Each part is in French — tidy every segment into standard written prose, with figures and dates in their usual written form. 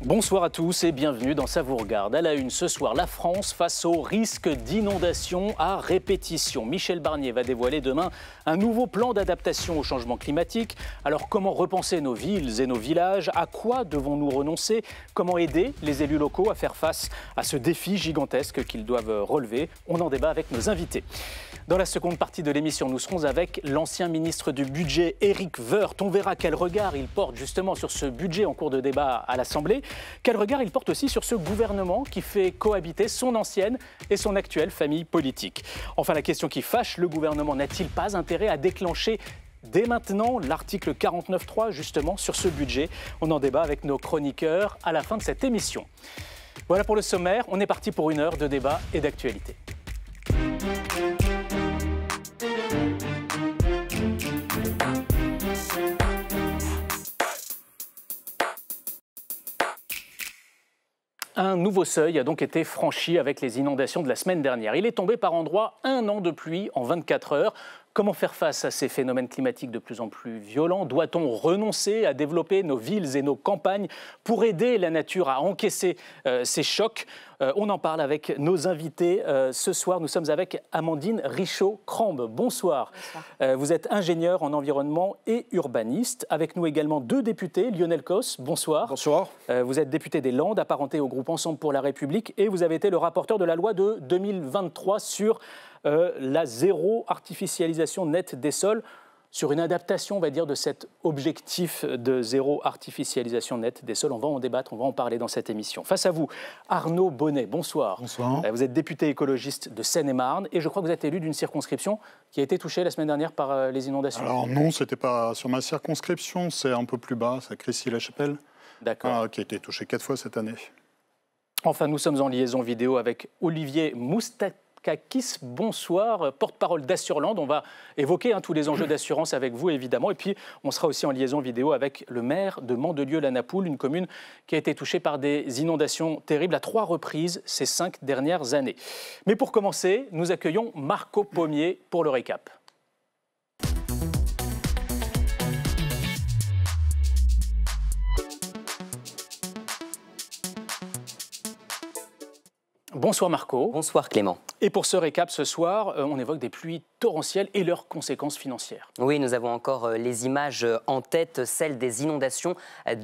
Bonsoir à tous et bienvenue dans Ça vous regarde. À la une ce soir, la France face au risque d'inondation à répétition. Michel Barnier va dévoiler demain un nouveau plan d'adaptation au changement climatique. Alors comment repenser nos villes et nos villages? À quoi devons-nous renoncer? Comment aider les élus locaux à faire face à ce défi gigantesque qu'ils doivent relever? On en débat avec nos invités. Dans la seconde partie de l'émission, nous serons avec l'ancien ministre du Budget, Éric Woerth. On verra quel regard il porte justement sur ce budget en cours de débat à l'Assemblée. Quel regard il porte aussi sur ce gouvernement qui fait cohabiter son ancienne et son actuelle famille politique. Enfin, la question qui fâche, le gouvernement n'a-t-il pas intérêt à déclencher dès maintenant l'article 49.3 justement sur ce budget? On en débat avec nos chroniqueurs à la fin de cette émission. Voilà pour le sommaire, on est parti pour une heure de débat et d'actualité. Un nouveau seuil a donc été franchi avec les inondations de la semaine dernière. Il est tombé par endroits 1 an de pluie en 24 heures. Comment faire face à ces phénomènes climatiques de plus en plus violents? Doit-on renoncer à développer nos villes et nos campagnes pour aider la nature à encaisser ces chocs? On en parle avec nos invités. Ce soir, nous sommes avec Amandine Richaud-Crambe. Bonsoir. Bonsoir. Vous êtes ingénieure en environnement et urbaniste. Avec nous également 2 députés. Lionel Cos, bonsoir. Bonsoir. Vous êtes député des Landes, apparenté au groupe Ensemble pour la République. Et vous avez été le rapporteur de la loi de 2023 sur la zéro artificialisation nette des sols, sur une adaptation, on va dire, de cet objectif de zéro artificialisation nette des sols. On va en débattre, on va en parler dans cette émission. Face à vous, Arnaud Bonnet, bonsoir. Bonsoir. Vous êtes député écologiste de Seine-et-Marne et je crois que vous êtes élu d'une circonscription qui a été touchée la semaine dernière par les inondations. Alors non, ce n'était pas sur ma circonscription, c'est un peu plus bas, c'est à Crécy-la-Chapelle, qui a été touchée 4 fois cette année. Enfin, nous sommes en liaison vidéo avec Olivier Moustakis. Bonsoir, porte-parole d'Assurland. On va évoquer tous les enjeux d'assurance avec vous, évidemment. Et puis, on sera aussi en liaison vidéo avec le maire de Mandelieu-la-Napoule, une commune qui a été touchée par des inondations terribles à 3 reprises ces 5 dernières années. Mais pour commencer, nous accueillons Marco Pommier pour le récap. Bonsoir Marco. Bonsoir Clément. Et pour ce récap ce soir, on évoque des pluies torrentielles et leurs conséquences financières. Oui, nous avons encore les images en tête, celles des inondations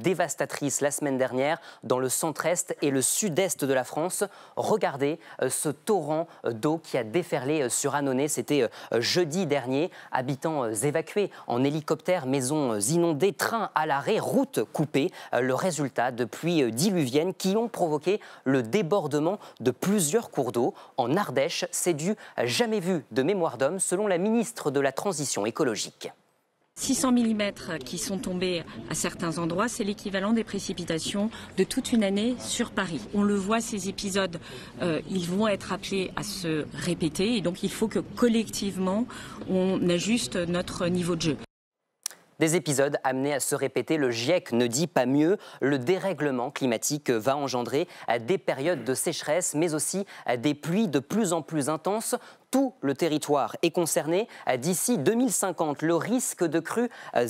dévastatrices la semaine dernière dans le centre-est et le sud-est de la France. Regardez ce torrent d'eau qui a déferlé sur Annonay, c'était jeudi dernier. Habitants évacués en hélicoptère, maisons inondées, trains à l'arrêt, routes coupées. Le résultat de pluies diluviennes qui ont provoqué le débordement de plusieurs cours d'eau. En Ardèche, c'est du jamais vu de mémoire d'homme, selon la ministre de la Transition écologique. 600 mm qui sont tombés à certains endroits, c'est l'équivalent des précipitations de toute une année sur Paris. On le voit, ces épisodes, ils vont être appelés à se répéter et donc il faut que collectivement, on ajuste notre niveau de jeu. Des épisodes amenés à se répéter, le GIEC ne dit pas mieux. Le dérèglement climatique va engendrer des périodes de sécheresse, mais aussi des pluies de plus en plus intenses. Tout le territoire est concerné. D'ici 2050, le risque de crues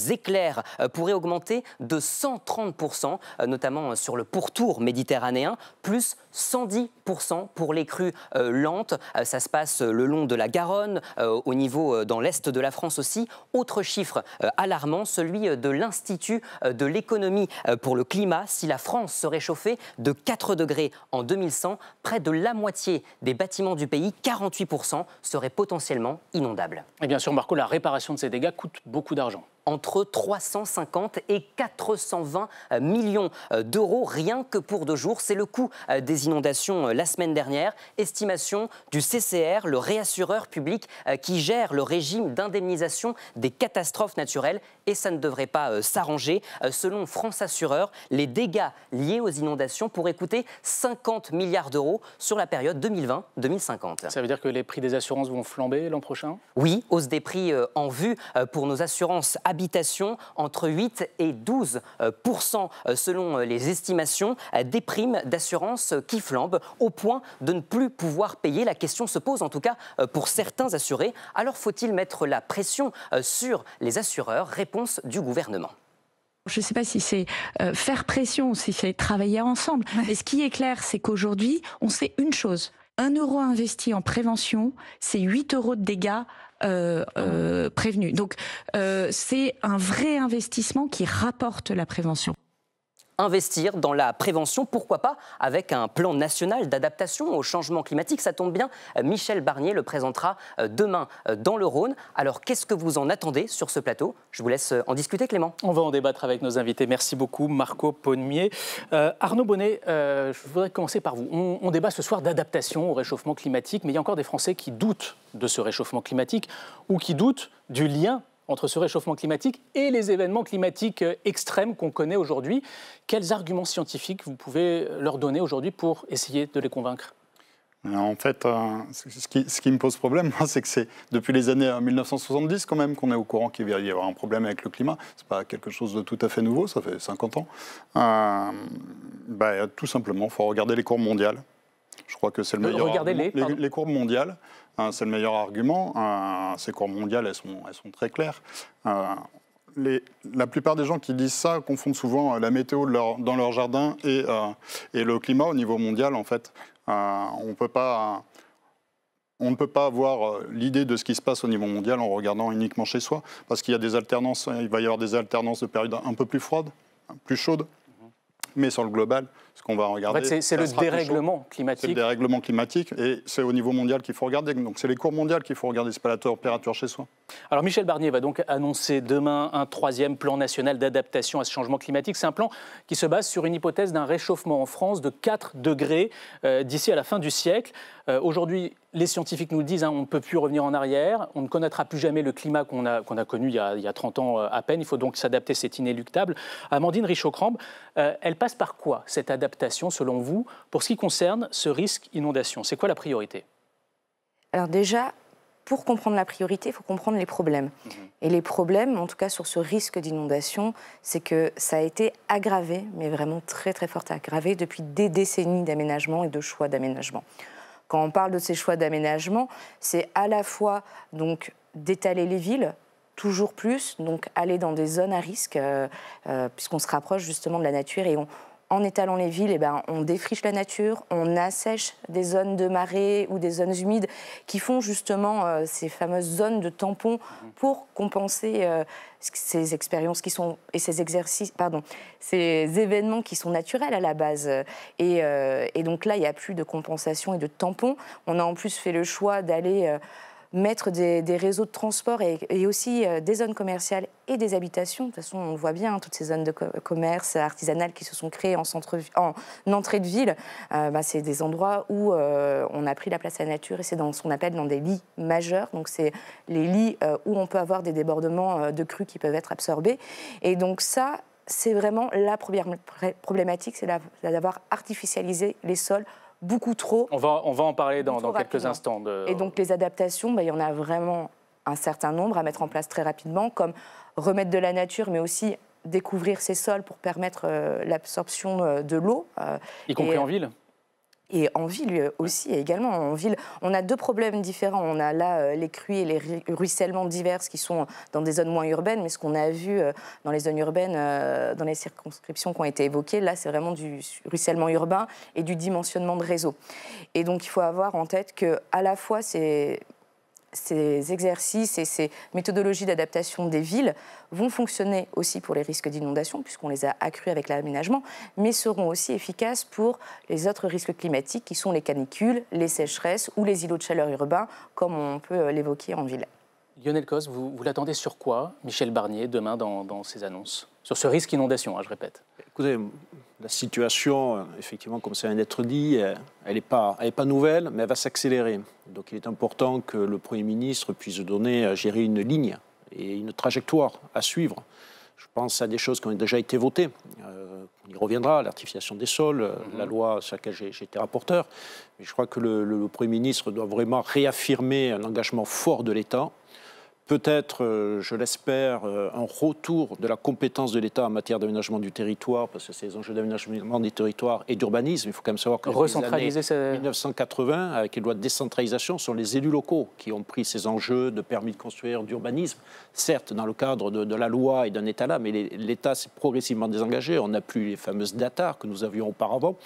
éclairs pourrait augmenter de 130%, notamment sur le pourtour méditerranéen, plus 110% pour les crues lentes. Ça se passe le long de la Garonne, au niveau dans l'est de la France aussi. Autre chiffre alarmant, celui de l'Institut de l'économie pour le climat. Si la France se réchauffait de 4 degrés en 2100, près de la moitié des bâtiments du pays, 48%, seraient potentiellement inondables. Et bien sûr, Marco, la réparation de ces dégâts coûte beaucoup d'argent. Entre 350 et 420 millions d'euros rien que pour 2 jours. C'est le coût des inondations la semaine dernière. Estimation du CCR, le réassureur public qui gère le régime d'indemnisation des catastrophes naturelles. Et ça ne devrait pas s'arranger. Selon France Assureur, les dégâts liés aux inondations pourraient coûter 50 milliards d'euros sur la période 2020-2050. Ça veut dire que les prix des assurances vont flamber l'an prochain? Oui, hausse des prix en vue pour nos assurances habitation, entre 8 et 12% selon les estimations, des primes d'assurance qui flambent au point de ne plus pouvoir payer. La question se pose en tout cas pour certains assurés. Alors faut-il mettre la pression sur les assureurs? Réponse du gouvernement. Je ne sais pas si c'est faire pression, si c'est travailler ensemble. Ouais. Mais ce qui est clair, c'est qu'aujourd'hui, on sait une chose. 1 euro investi en prévention, c'est 8 euros de dégâts prévenus. Donc, c'est un vrai investissement qui rapporte la prévention. Investir dans la prévention, pourquoi pas avec un plan national d'adaptation au changement climatique. Ça tombe bien, Michel Barnier le présentera demain dans le Rhône. Alors, qu'est-ce que vous en attendez sur ce plateau? Je vous laisse en discuter, Clément. On va en débattre avec nos invités. Merci beaucoup, Marco Pommier. Arnaud Bonnet, je voudrais commencer par vous. On débat ce soir d'adaptation au réchauffement climatique, mais il y a encore des Français qui doutent de ce réchauffement climatique ou qui doutent du lien entre ce réchauffement climatique et les événements climatiques extrêmes qu'on connaît aujourd'hui. Quels arguments scientifiques vous pouvez leur donner aujourd'hui pour essayer de les convaincre? En fait, ce qui me pose problème, c'est que c'est depuis les années 1970 quand même qu'on est au courant qu'il va y avoir un problème avec le climat. Ce n'est pas quelque chose de tout à fait nouveau, ça fait 50 ans. Tout simplement, il faut regarder les courbes mondiales. Je crois que c'est le meilleur argument. Les courbes mondiales, c'est le meilleur argument. Ces courbes mondiales, elles sont très claires. La plupart des gens qui disent ça confondent souvent la météo dans leur jardin et le climat au niveau mondial. En fait, on ne peut pas avoir l'idée de ce qui se passe au niveau mondial en regardant uniquement chez soi, parce qu'il y a des alternances. Il va y avoir des alternances de périodes un peu plus froides, plus chaudes. Mais sur le global, ce qu'on va regarder... En fait, c'est le dérèglement climatique. C'est le dérèglement climatique et c'est au niveau mondial qu'il faut regarder. Donc c'est les courbes mondiales qu'il faut regarder, ce n'est pas la température chez soi. Alors Michel Barnier va donc annoncer demain un 3e plan national d'adaptation à ce changement climatique. C'est un plan qui se base sur une hypothèse d'un réchauffement en France de 4 degrés d'ici à la fin du siècle. Aujourd'hui, les scientifiques nous le disent, on ne peut plus revenir en arrière, on ne connaîtra plus jamais le climat qu'on a connu il y a 30 ans à peine, il faut donc s'adapter, c'est inéluctable. Amandine Richaud-Crambe, elle passe par quoi cette adaptation selon vous pour ce qui concerne ce risque inondation? C'est quoi la priorité? Alors déjà, pour comprendre la priorité, il faut comprendre les problèmes. Et les problèmes, en tout cas sur ce risque d'inondation, c'est que ça a été aggravé, mais vraiment très très fort aggravé depuis des décennies d'aménagement et de choix d'aménagement. Quand on parle de ces choix d'aménagement, c'est à la fois donc d'étaler les villes, toujours plus, donc aller dans des zones à risque, puisqu'on se rapproche justement de la nature et en étalant les villes, on défriche la nature, on assèche des zones de marais ou des zones humides qui font justement ces fameuses zones de tampons pour compenser ces expériences qui sont et ces exercices, ces événements qui sont naturels à la base. Et donc là, il n'y a plus de compensation et de tampons. On a en plus fait le choix d'aller mettre des réseaux de transport et aussi des zones commerciales et des habitations. De toute façon, on voit bien toutes ces zones de commerce artisanales qui se sont créées en entrée de ville. C'est des endroits où on a pris la place à la nature et c'est dans ce qu'on appelle dans des lits majeurs. Donc, c'est les lits où on peut avoir des débordements de crues qui peuvent être absorbés. Et donc ça, c'est vraiment la première problématique, c'est d'avoir artificialisé les sols beaucoup trop. On va en parler dans quelques instants. Et donc les adaptations, il y en a vraiment un certain nombre à mettre en place très rapidement, comme remettre de la nature, mais aussi découvrir ces sols pour permettre l'absorption de l'eau. Y compris en ville? Et en ville aussi, également. En ville, on a deux problèmes différents. On a là les crues et les ruissellements divers qui sont dans des zones moins urbaines, mais ce qu'on a vu dans les zones urbaines, dans les circonscriptions qui ont été évoquées, là, c'est vraiment du ruissellement urbain et du dimensionnement de réseau. Et donc, il faut avoir en tête qu'à la fois, ces exercices et ces méthodologies d'adaptation des villes vont fonctionner aussi pour les risques d'inondation, puisqu'on les a accrus avec l'aménagement, mais seront aussi efficaces pour les autres risques climatiques, qui sont les canicules, les sécheresses ou les îlots de chaleur urbains, comme on peut l'évoquer en ville. Lionel Cos, vous l'attendez sur quoi, Michel Barnier, demain dans ses annonces? Sur ce risque inondation, je répète. Écoutez, la situation, effectivement, comme ça vient d'être dit, elle n'est pas nouvelle, mais elle va s'accélérer. Donc il est important que le Premier ministre puisse gérer une ligne et une trajectoire à suivre. Je pense à des choses qui ont déjà été votées. On y reviendra, l'artificialisation des sols, la loi sur laquelle j'ai été rapporteur. Mais je crois que le Premier ministre doit vraiment réaffirmer un engagement fort de l'État peut-être, je l'espère, un retour de la compétence de l'État en matière d'aménagement du territoire, parce que c'est les enjeux d'aménagement du territoire et d'urbanisme. Il faut quand même savoir que recentraliser les années 1980, avec les lois de décentralisation, sont les élus locaux qui ont pris ces enjeux de permis de construire, d'urbanisme, certes dans le cadre de la loi et d'un État là, mais l'État s'est progressivement désengagé. On n'a plus les fameuses DATAR que nous avions auparavant.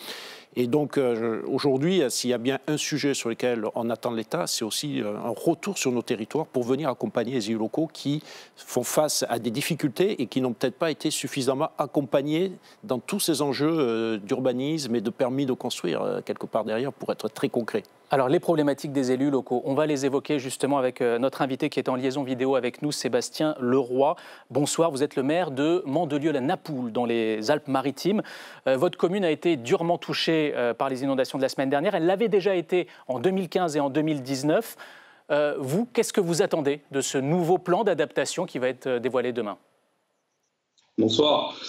Et donc, aujourd'hui, s'il y a bien un sujet sur lequel on attend l'État, c'est aussi un retour sur nos territoires pour venir accompagner les élus locaux qui font face à des difficultés et qui n'ont peut-être pas été suffisamment accompagnés dans tous ces enjeux d'urbanisme et de permis de construire, quelque part derrière, pour être très concret. Alors, les problématiques des élus locaux, on va les évoquer justement avec notre invité qui est en liaison vidéo avec nous, Sébastien Leroy. Bonsoir, vous êtes le maire de Mandelieu-la-Napoule, dans les Alpes-Maritimes. Votre commune a été durement touchée par les inondations de la semaine dernière. Elle l'avait déjà été en 2015 et en 2019. Vous, qu'est-ce que vous attendez de ce nouveau plan d'adaptation qui va être dévoilé demain? Bonsoir.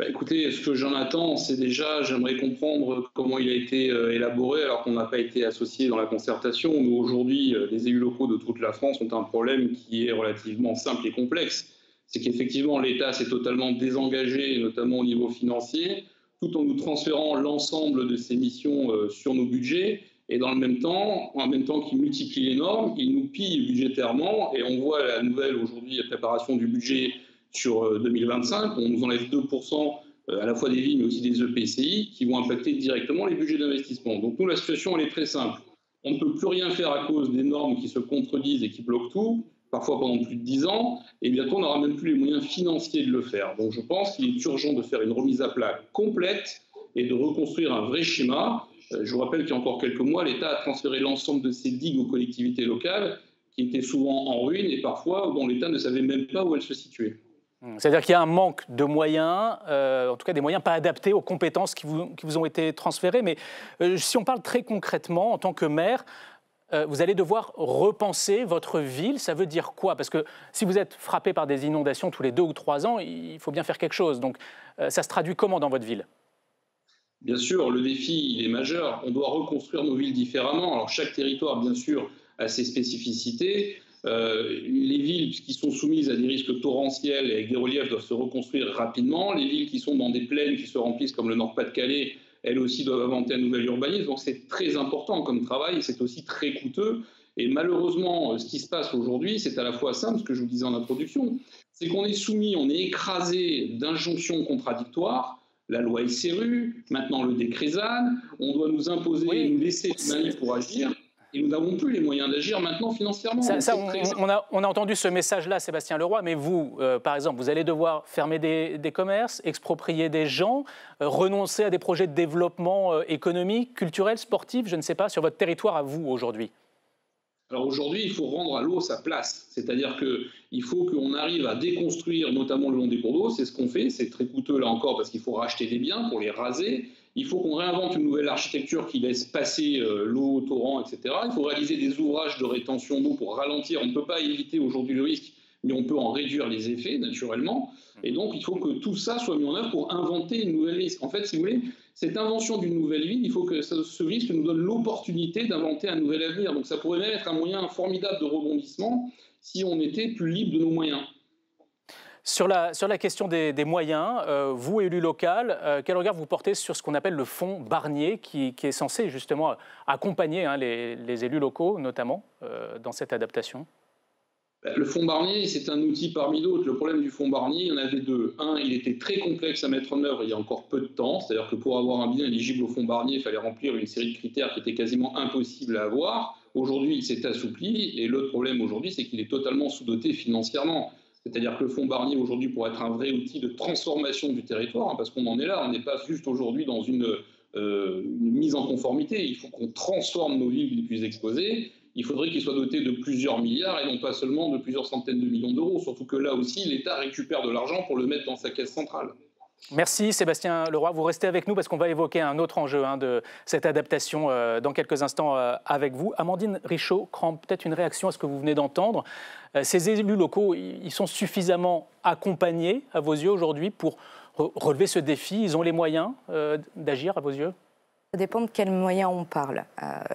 Écoutez, ce que j'en attends, c'est déjà, j'aimerais comprendre comment il a été élaboré alors qu'on n'a pas été associé dans la concertation. Nous, aujourd'hui, les élus locaux de toute la France ont un problème qui est relativement simple et complexe. C'est qu'effectivement, l'État s'est totalement désengagé, notamment au niveau financier, tout en nous transférant l'ensemble de ses missions sur nos budgets. Et en même temps qu'il multiplie les normes, il nous pille budgétairement. Et on voit la nouvelle aujourd'hui, la préparation du budget sur 2025, on nous enlève 2% à la fois des villes mais aussi des EPCI qui vont impacter directement les budgets d'investissement. Donc nous, la situation, elle est très simple. On ne peut plus rien faire à cause des normes qui se contredisent et qui bloquent tout, parfois pendant plus de 10 ans, et bientôt on n'aura même plus les moyens financiers de le faire. Donc je pense qu'il est urgent de faire une remise à plat complète et de reconstruire un vrai schéma. Je vous rappelle qu'il y a encore quelques mois, l'État a transféré l'ensemble de ses digues aux collectivités locales qui étaient souvent en ruine et parfois dont l'État ne savait même pas où elles se situaient. C'est-à-dire qu'il y a un manque de moyens, en tout cas des moyens pas adaptés aux compétences qui vous ont été transférées. Mais si on parle très concrètement, en tant que maire, vous allez devoir repenser votre ville. Ça veut dire quoi? Parce que si vous êtes frappé par des inondations tous les 2 ou 3 ans, il faut bien faire quelque chose. Donc ça se traduit comment dans votre ville? Bien sûr, le défi, il est majeur. On doit reconstruire nos villes différemment. Alors chaque territoire, bien sûr, a ses spécificités. Les villes qui sont soumises à des risques torrentiels et avec des reliefs doivent se reconstruire rapidement. Les villes qui sont dans des plaines qui se remplissent comme le Nord-Pas-de-Calais, elles aussi doivent inventer un nouvel urbanisme. Donc c'est très important comme travail et c'est aussi très coûteux. Et malheureusement, ce qui se passe aujourd'hui, c'est à la fois simple, ce que je vous disais en introduction, c'est qu'on est soumis, on est écrasé d'injonctions contradictoires. La loi SRU, maintenant le décret ZAN, on doit nous imposer, nous laisser une main libre pour agir. Et nous n'avons plus les moyens d'agir maintenant financièrement. On a entendu ce message-là, Sébastien Leroy, mais vous, par exemple, vous allez devoir fermer des commerces, exproprier des gens, renoncer à des projets de développement économique, culturel, sportif, je ne sais pas, sur votre territoire à vous aujourd'hui. Alors aujourd'hui, il faut rendre à l'eau sa place. C'est-à-dire qu'il faut qu'on arrive à déconstruire notamment le long des cours d'eau. C'est ce qu'on fait. C'est très coûteux là encore parce qu'il faut racheter des biens pour les raser. Il faut qu'on réinvente une nouvelle architecture qui laisse passer l'eau, torrent, etc. Il faut réaliser des ouvrages de rétention d'eau pour ralentir. On ne peut pas éviter aujourd'hui le risque, mais on peut en réduire les effets naturellement. Et donc, il faut que tout ça soit mis en œuvre pour inventer une nouvelle ville. En fait, si vous voulez, cette invention d'une nouvelle ville, il faut que ce risque nous donne l'opportunité d'inventer un nouvel avenir. Donc, ça pourrait même être un moyen formidable de rebondissement si on était plus libre de nos moyens. Sur la question des moyens, vous, élu local, quel regard vous portez sur ce qu'on appelle le fonds Barnier, qui est censé justement accompagner les élus locaux, notamment, dans cette adaptation? Le fonds Barnier, c'est un outil parmi d'autres. Le problème du fonds Barnier, il y en avait deux. Un, il était très complexe à mettre en œuvre il y a encore peu de temps. C'est-à-dire que pour avoir un bien éligible au fonds Barnier, il fallait remplir une série de critères qui étaient quasiment impossibles à avoir. Aujourd'hui, il s'est assoupli. Et l'autre problème aujourd'hui, c'est qu'il est totalement sous-doté financièrement. C'est-à-dire que le fonds Barnier, aujourd'hui, pourrait être un vrai outil de transformation du territoire, parce qu'on en est là. On n'est pas juste aujourd'hui dans une mise en conformité. Il faut qu'on transforme nos villes les plus exposées. Il faudrait qu'il soit doté de plusieurs milliards et non pas seulement de plusieurs centaines de millions d'euros. Surtout que là aussi, l'État récupère de l'argent pour le mettre dans sa caisse centrale. Merci Sébastien Leroy. Vous restez avec nous parce qu'on va évoquer un autre enjeu de cette adaptation dans quelques instants avec vous. Amandine Richaud-Cramp, peut-être une réaction à ce que vous venez d'entendre. Ces élus locaux, ils sont suffisamment accompagnés à vos yeux aujourd'hui pour relever ce défi? Ils ont les moyens d'agir à vos yeux? Ça dépend de quels moyens on parle.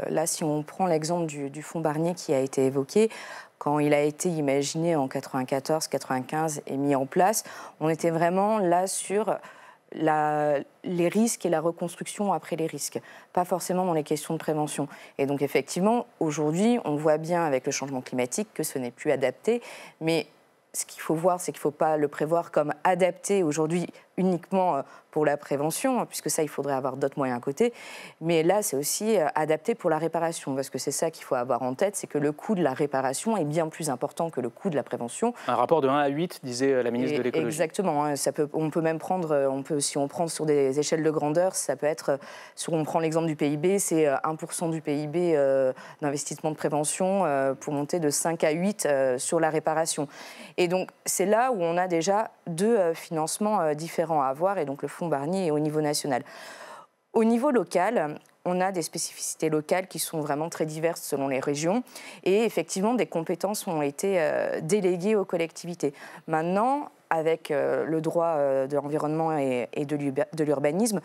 Là, si on prend l'exemple du fonds Barnier qui a été évoqué, quand il a été imaginé en 94-95 et mis en place, on était vraiment là sur les risques et la reconstruction après les risques, pas forcément dans les questions de prévention. Et donc effectivement, aujourd'hui, on voit bien avec le changement climatique que ce n'est plus adapté, mais ce qu'il faut voir, c'est qu'il ne faut pas le prévoir comme adapté aujourd'hui uniquement pour la prévention, puisque ça, il faudrait avoir d'autres moyens à côté. Mais là, c'est aussi adapté pour la réparation, parce que c'est ça qu'il faut avoir en tête, c'est que le coût de la réparation est bien plus important que le coût de la prévention. Un rapport de 1 à 8, disait la ministre de l'Écologie. Exactement. Hein, on peut même prendre, si on prend sur des échelles de grandeur, ça peut être, si on prend l'exemple du PIB, c'est 1% du PIB d'investissement de prévention pour monter de 5 à 8 sur la réparation. Et donc, c'est là où on a déjà deux financements différents à avoir, et donc le fonds Barnier est au niveau national. Au niveau local, on a des spécificités locales qui sont vraiment très diverses selon les régions, et effectivement, des compétences ont été déléguées aux collectivités. Maintenant, avec le droit de l'environnement et de l'urbanisme,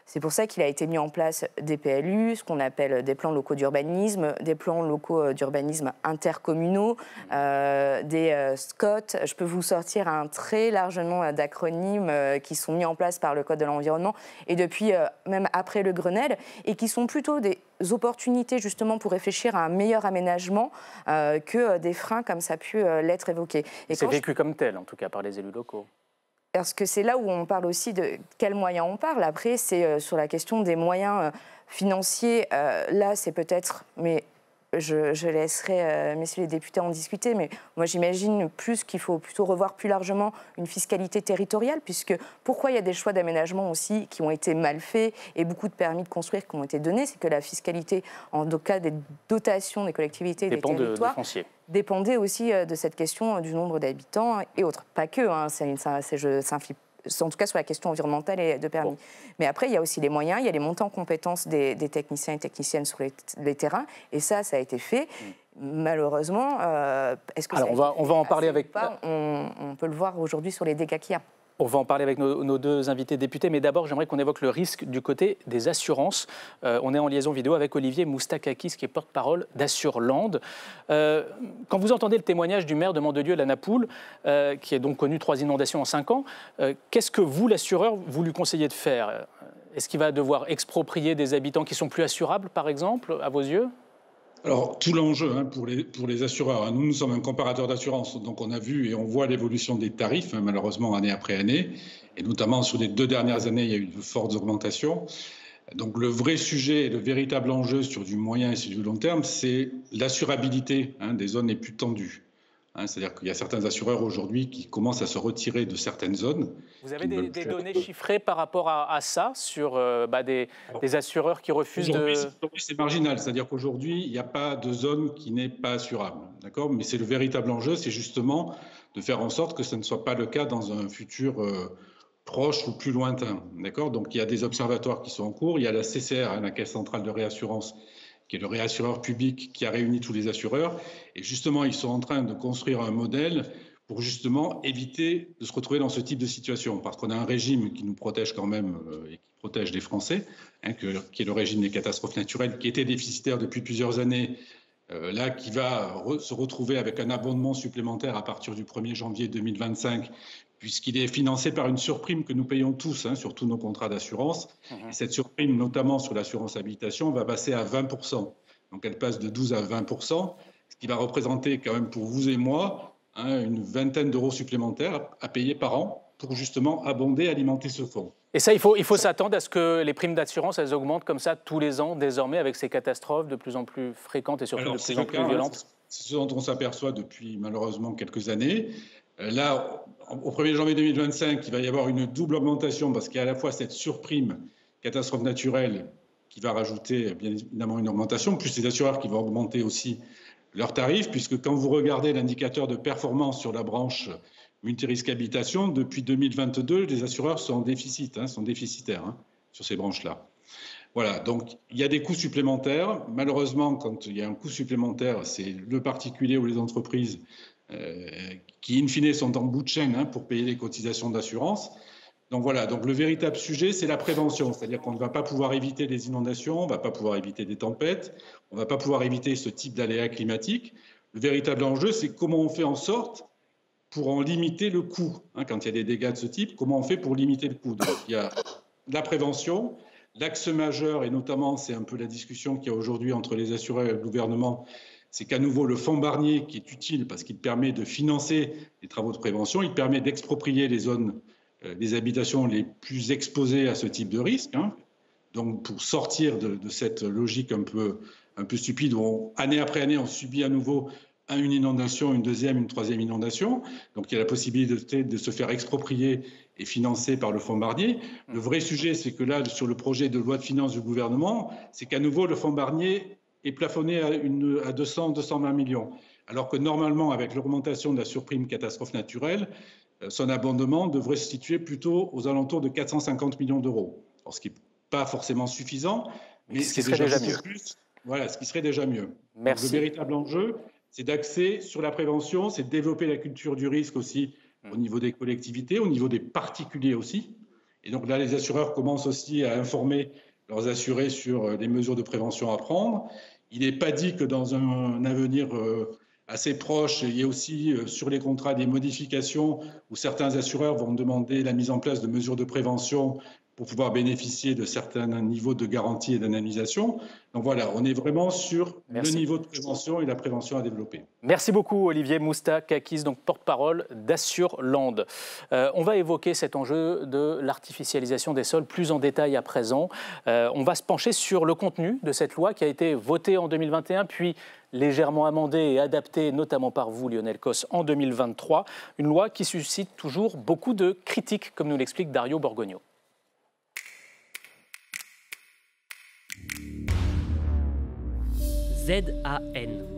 c'est pour ça qu'il a été mis en place des PLU, ce qu'on appelle des plans locaux d'urbanisme, des plans locaux d'urbanisme intercommunaux, des SCOT. Je peux vous sortir un très large nombre d'acronymes qui sont mis en place par le Code de l'environnement et depuis même après le Grenelle, et qui sont plutôt des opportunités justement pour réfléchir à un meilleur aménagement que des freins comme ça a pu l'être évoqué. C'est vécu comme tel, en tout cas, par les élus locaux. Parce que c'est là où on parle aussi de quels moyens on parle. Après, c'est sur la question des moyens financiers. Là, c'est peut-être... Mais je laisserai messieurs les députés en discuter. Mais moi, j'imagine plus qu'il faut plutôt revoir plus largement une fiscalité territoriale. Puisque pourquoi il y a des choix d'aménagement aussi qui ont été mal faits et beaucoup de permis de construire qui ont été donnés, c'est que la fiscalité, en tout cas des dotations des collectivités et des territoires... dépendait aussi de cette question du nombre d'habitants et autres. Pas que, hein, en tout cas sur la question environnementale et de permis. Bon. Mais après, il y a aussi les moyens, il y a les montants en compétences des techniciens et techniciennes sur les terrains, et ça a été fait. Malheureusement, est-ce que alors on va en parler avec... On peut le voir aujourd'hui sur les dégâts qu'il y a. On va en parler avec nos deux invités députés, mais d'abord, j'aimerais qu'on évoque le risque du côté des assurances. On est en liaison vidéo avec Olivier Moustakakis, qui est porte-parole d'Assureland. Quand vous entendez le témoignage du maire de Mandelieu, la Napoule, qui a donc connu 3 inondations en 5 ans, qu'est-ce que vous, l'assureur, vous lui conseillez de faire? Est-ce qu'il va devoir exproprier des habitants qui sont plus assurables, par exemple, à vos yeux? Alors, tout l'enjeu pour les assureurs, nous sommes un comparateur d'assurance, donc on a vu et on voit l'évolution des tarifs, malheureusement, année après année, et notamment sur les 2 dernières années, il y a eu de fortes augmentations. Donc, le vrai sujet et le véritable enjeu sur du moyen et sur du long terme, c'est l'assurabilité des zones les plus tendues. C'est-à-dire qu'il y a certains assureurs aujourd'hui qui commencent à se retirer de certaines zones. Vous avez des données chiffrées par rapport à ça, sur des assureurs qui refusent de... C'est marginal, c'est-à-dire qu'aujourd'hui, il n'y a pas de zone qui n'est pas assurable. D'accord ? Mais c'est le véritable enjeu, c'est justement de faire en sorte que ce ne soit pas le cas dans un futur proche ou plus lointain. D'accord ? Donc il y a des observatoires qui sont en cours, il y a la CCR, la Caisse centrale de réassurance, qui est le réassureur public qui a réuni tous les assureurs. Et justement, ils sont en train de construire un modèle pour justement éviter de se retrouver dans ce type de situation. Parce qu'on a un régime qui nous protège quand même et qui protège les Français, qui est le régime des catastrophes naturelles, qui était déficitaire depuis plusieurs années, là qui va se retrouver avec un abondement supplémentaire à partir du 1er janvier 2025, puisqu'il est financé par une surprime que nous payons tous sur tous nos contrats d'assurance. Et cette surprime, notamment sur l'assurance habitation, va passer à 20%. Donc elle passe de 12 à 20%, ce qui va représenter quand même pour vous et moi une vingtaine d'euros supplémentaires à payer par an pour justement abonder, alimenter ce fonds. Et ça, il faut s'attendre à ce que les primes d'assurance, elles augmentent comme ça tous les ans, désormais, avec ces catastrophes de plus en plus fréquentes et surtout de plus en plus violentes. C'est ce dont on s'aperçoit depuis malheureusement quelques années. Là, au 1er janvier 2025, il va y avoir une double augmentation parce qu'il y a à la fois cette surprime catastrophe naturelle qui va rajouter bien évidemment une augmentation, plus les assureurs qui vont augmenter aussi leurs tarifs, puisque quand vous regardez l'indicateur de performance sur la branche multirisque habitation, depuis 2022, les assureurs sont en déficit, sont déficitaires sur ces branches-là. Voilà, donc il y a des coûts supplémentaires. Malheureusement, quand il y a un coût supplémentaire, c'est le particulier ou les entreprises qui, in fine, sont en bout de chaîne pour payer les cotisations d'assurance. Donc voilà, donc le véritable sujet, c'est la prévention. C'est-à-dire qu'on ne va pas pouvoir éviter les inondations, on ne va pas pouvoir éviter des tempêtes, on ne va pas pouvoir éviter ce type d'aléas climatiques. Le véritable enjeu, c'est comment on fait en sorte pour en limiter le coût. Quand il y a des dégâts de ce type, comment on fait pour limiter le coût? Donc il y a la prévention, l'axe majeur, et notamment c'est un peu la discussion qu'il y a aujourd'hui entre les assureurs et le gouvernement, c'est qu'à nouveau le fonds Barnier, qui est utile parce qu'il permet de financer les travaux de prévention, il permet d'exproprier les zones, les habitations les plus exposées à ce type de risque. Donc pour sortir de cette logique un peu stupide où année après année on subit à nouveau une inondation, une deuxième, une troisième inondation. Donc il y a la possibilité de se faire exproprier et financer par le fonds Barnier. Le vrai sujet, c'est que là, sur le projet de loi de finances du gouvernement, c'est qu'à nouveau le fonds Barnier est plafonné à 200, 220 millions. Alors que normalement, avec l'augmentation de la surprime catastrophe naturelle, son abondement devrait se situer plutôt aux alentours de 450 millions d'euros. Alors, ce qui n'est pas forcément suffisant, mais ce qui serait déjà mieux. Voilà, ce qui serait déjà mieux. Merci. Donc, le véritable enjeu, c'est d'axer sur la prévention, c'est de développer la culture du risque aussi au niveau des collectivités, au niveau des particuliers aussi. Et donc là, les assureurs commencent aussi à informer leurs assurés sur les mesures de prévention à prendre. Il n'est pas dit que dans un avenir assez proche, il y ait aussi sur les contrats des modifications où certains assureurs vont demander la mise en place de mesures de prévention pour pouvoir bénéficier de certains niveaux de garantie et d'indemnisation. Donc voilà, on est vraiment sur le niveau de prévention et la prévention à développer. Merci beaucoup Olivier Moustakakis, donc porte-parole d'Assureland. On va évoquer cet enjeu de l'artificialisation des sols plus en détail à présent. On va se pencher sur le contenu de cette loi qui a été votée en 2021, puis légèrement amendée et adaptée, notamment par vous, Lionel Cos, en 2023. Une loi qui suscite toujours beaucoup de critiques, comme nous l'explique Dario Borgogno. ZAN,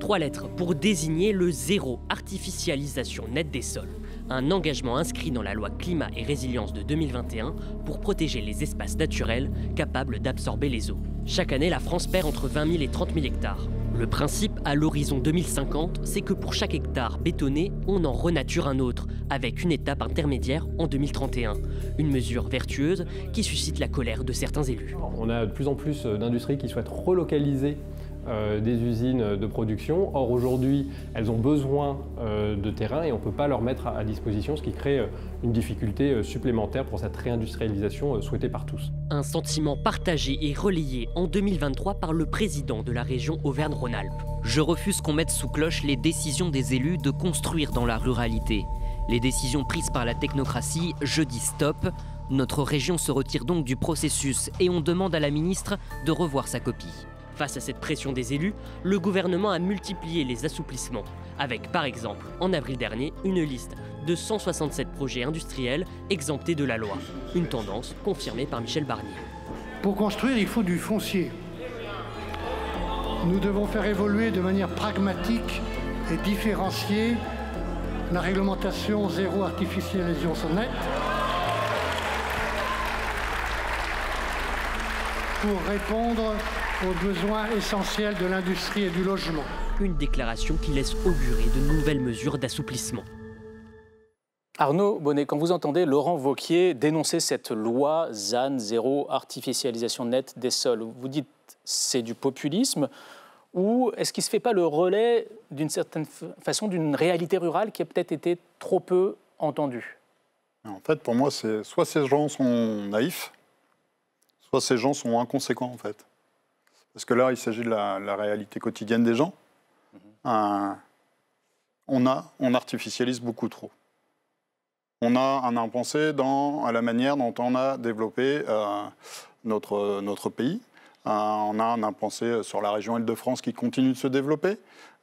3 lettres pour désigner le zéro artificialisation nette des sols. Un engagement inscrit dans la loi Climat et Résilience de 2021 pour protéger les espaces naturels capables d'absorber les eaux. Chaque année, la France perd entre 20 000 et 30 000 hectares. Le principe, à l'horizon 2050, c'est que pour chaque hectare bétonné, on en renature un autre, avec une étape intermédiaire en 2031. Une mesure vertueuse qui suscite la colère de certains élus. On a de plus en plus d'industries qui souhaitent relocaliser des usines de production. Or, aujourd'hui, elles ont besoin de terrain et on ne peut pas leur mettre à disposition, ce qui crée une difficulté supplémentaire pour cette réindustrialisation souhaitée par tous. Un sentiment partagé et relayé en 2023 par le président de la région Auvergne-Rhône-Alpes. Je refuse qu'on mette sous cloche les décisions des élus de construire dans la ruralité. Les décisions prises par la technocratie, je dis stop. Notre région se retire donc du processus et on demande à la ministre de revoir sa copie. Face à cette pression des élus, le gouvernement a multiplié les assouplissements, avec par exemple, en avril dernier, une liste de 167 projets industriels exemptés de la loi. Une tendance confirmée par Michel Barnier. Pour construire, il faut du foncier. Nous devons faire évoluer de manière pragmatique et différenciée la réglementation zéro artificialisation nette pour répondre aux besoins essentiels de l'industrie et du logement. Une déclaration qui laisse augurer de nouvelles mesures d'assouplissement. Arnaud Bonnet, quand vous entendez Laurent Wauquiez dénoncer cette loi ZAN, zéro artificialisation nette des sols, vous dites c'est du populisme ou est-ce qu'il ne se fait pas le relais d'une certaine façon d'une réalité rurale qui a peut-être été trop peu entendue? En fait, pour moi, soit ces gens sont naïfs, soit ces gens sont inconséquents en fait. Parce que là, il s'agit de la réalité quotidienne des gens. On artificialise beaucoup trop. On a un impensé à la manière dont on a développé notre pays. On a un impensé sur la région Île-de-France qui continue de se développer.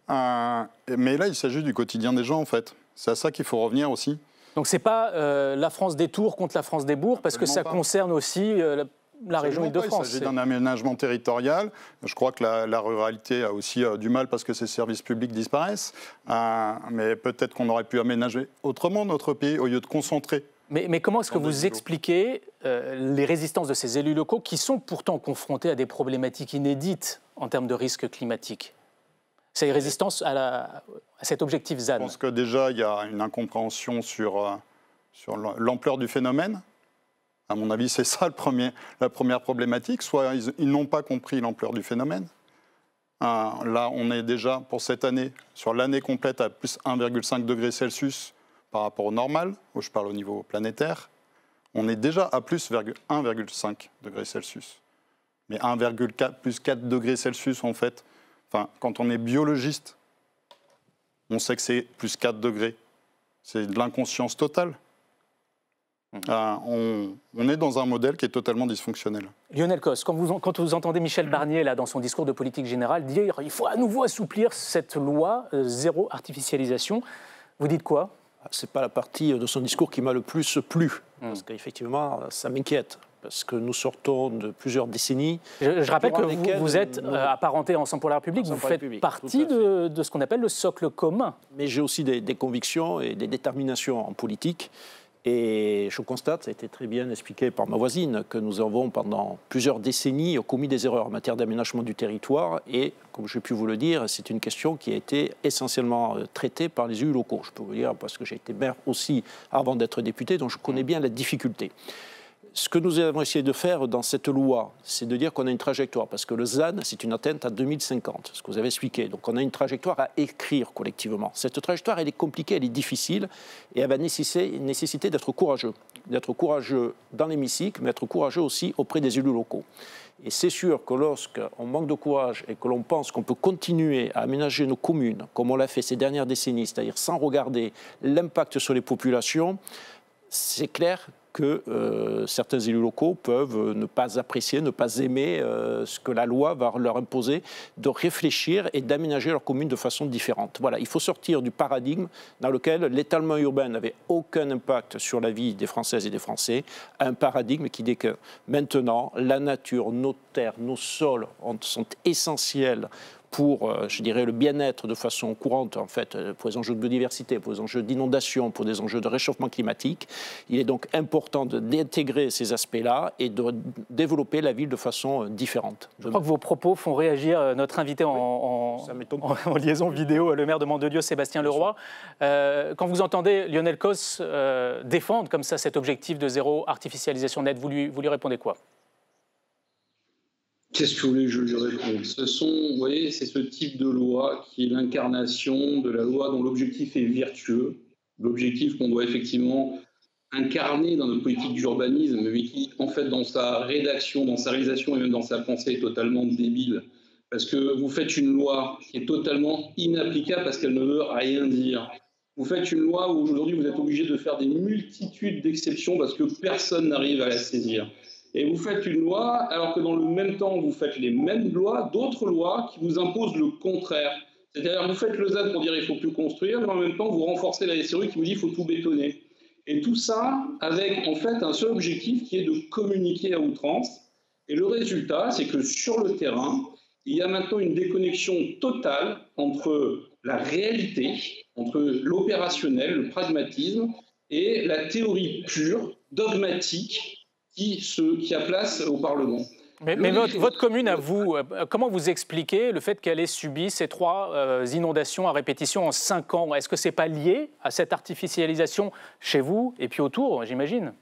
Mais là, il s'agit du quotidien des gens, en fait. C'est à ça qu'il faut revenir aussi. Donc ce n'est pas la France des tours contre la France des bourgs, parce que ça concerne aussi la région Île-de-France. Il s'agit d'un aménagement territorial. Je crois que la ruralité a aussi du mal parce que ses services publics disparaissent. Mais peut-être qu'on aurait pu aménager autrement notre pays au lieu de concentrer. Mais comment est-ce que vous expliquez les résistances de ces élus locaux qui sont pourtant confrontés à des problématiques inédites en termes de risques climatiques? Ces résistances à cet objectif ZAN? Je pense que déjà, il y a une incompréhension sur l'ampleur du phénomène. À mon avis, c'est ça la première problématique. Soit ils n'ont pas compris l'ampleur du phénomène. Là, on est déjà, pour cette année, sur l'année complète, à plus 1,5 degré Celsius par rapport au normal, où je parle au niveau planétaire. On est déjà à plus 1,5 degré Celsius. Mais 1,4 plus 4 degrés Celsius, en fait, quand on est biologiste, on sait que c'est plus 4 degrés. C'est de l'inconscience totale. On est dans un modèle qui est totalement dysfonctionnel. Lionel Cos, quand vous entendez Michel Barnier, là, dans son discours de politique générale, dire qu'il faut à nouveau assouplir cette loi zéro artificialisation, vous dites quoi? Ce n'est pas la partie de son discours qui m'a le plus plu, parce qu'effectivement, ça m'inquiète. Parce que nous sortons de plusieurs décennies. Je rappelle que vous êtes apparenté Ensemble pour la République, vous faites partie de ce qu'on appelle le socle commun. Mais j'ai aussi des convictions et des déterminations en politique. Et je constate, ça a été très bien expliqué par ma voisine, que nous avons pendant plusieurs décennies commis des erreurs en matière d'aménagement du territoire. Et comme j'ai pu vous le dire, c'est une question qui a été essentiellement traitée par les élus locaux. Je peux vous dire, parce que j'ai été maire aussi avant d'être député, donc je connais bien la difficulté. Ce que nous avons essayé de faire dans cette loi, c'est de dire qu'on a une trajectoire, parce que le ZAN, c'est une atteinte à 2050, ce que vous avez expliqué. Donc on a une trajectoire à écrire collectivement. Cette trajectoire, elle est compliquée, elle est difficile, et elle va nécessiter d'être courageux. D'être courageux dans l'hémicycle, mais être courageux aussi auprès des élus locaux. Et c'est sûr que lorsqu'on manque de courage et que l'on pense qu'on peut continuer à aménager nos communes, comme on l'a fait ces dernières décennies, c'est-à-dire sans regarder l'impact sur les populations, c'est clair que certains élus locaux peuvent ne pas apprécier, ne pas aimer ce que la loi va leur imposer, de réfléchir et d'aménager leur commune de façon différente. Voilà, il faut sortir du paradigme dans lequel l'étalement urbain n'avait aucun impact sur la vie des Françaises et des Français, un paradigme qui dit que maintenant, la nature, nos terres, nos sols sont essentiels pour, je dirais, le bien-être de façon courante, en fait, pour les enjeux de biodiversité, pour les enjeux d'inondation, pour des enjeux de réchauffement climatique. Il est donc important d'intégrer ces aspects-là et de développer la ville de façon différente. Je crois que vos propos font réagir notre invité en liaison vidéo, le maire de Mandelieu, Sébastien Leroy. Quand vous entendez Lionel Cos défendre comme ça cet objectif de zéro artificialisation nette, vous lui répondez quoi? Qu'est-ce que vous voulez que je lui réponde? Vous voyez, c'est ce type de loi qui est l'incarnation de la loi dont l'objectif est vertueux, l'objectif qu'on doit effectivement incarner dans notre politique d'urbanisme, mais qui, en fait, dans sa rédaction, dans sa réalisation et même dans sa pensée, est totalement débile. Parce que vous faites une loi qui est totalement inapplicable parce qu'elle ne veut rien dire. Vous faites une loi où aujourd'hui vous êtes obligé de faire des multitudes d'exceptions parce que personne n'arrive à la saisir. Et vous faites une loi, alors que dans le même temps, vous faites les mêmes lois, d'autres lois qui vous imposent le contraire. C'est-à-dire, vous faites le ZAN pour dire qu'il ne faut plus construire, mais en même temps, vous renforcez la SRU qui vous dit qu'il faut tout bétonner. Et tout ça avec, en fait, un seul objectif qui est de communiquer à outrance. Et le résultat, c'est que sur le terrain, il y a maintenant une déconnexion totale entre la réalité, entre l'opérationnel, le pragmatisme, et la théorie pure, dogmatique, qui a place au Parlement. Mais votre commune, à vous, comment vous expliquez le fait qu'elle ait subi ces 3 inondations à répétition en 5 ans? Est-ce que ce n'est pas lié à cette artificialisation chez vous et puis autour, j'imagine?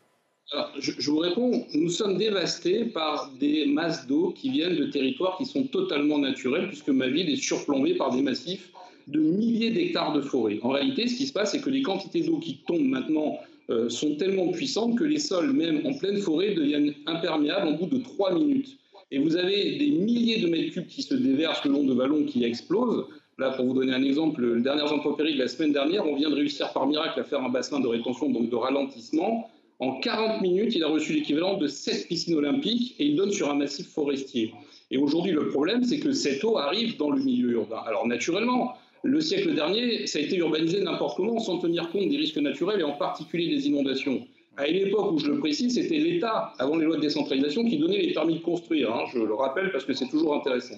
Alors, je vous réponds, nous sommes dévastés par des masses d'eau qui viennent de territoires qui sont totalement naturels, puisque ma ville est surplombée par des massifs de milliers d'hectares de forêt. En réalité, ce qui se passe, c'est que les quantités d'eau qui tombent maintenant sont tellement puissantes que les sols, même en pleine forêt, deviennent imperméables en bout de 3 minutes. Et vous avez des milliers de mètres cubes qui se déversent le long de vallons qui explosent. Là, pour vous donner un exemple, le dernier intempérie de la semaine dernière, on vient de réussir par miracle à faire un bassin de rétention, donc de ralentissement. En 40 minutes, il a reçu l'équivalent de 7 piscines olympiques et il donne sur un massif forestier. Et aujourd'hui, le problème, c'est que cette eau arrive dans le milieu urbain. Alors naturellement, le siècle dernier, ça a été urbanisé n'importe comment sans tenir compte des risques naturels et en particulier des inondations. À une époque où, je le précise, c'était l'État, avant les lois de décentralisation, qui donnait les permis de construire. Je le rappelle parce que c'est toujours intéressant.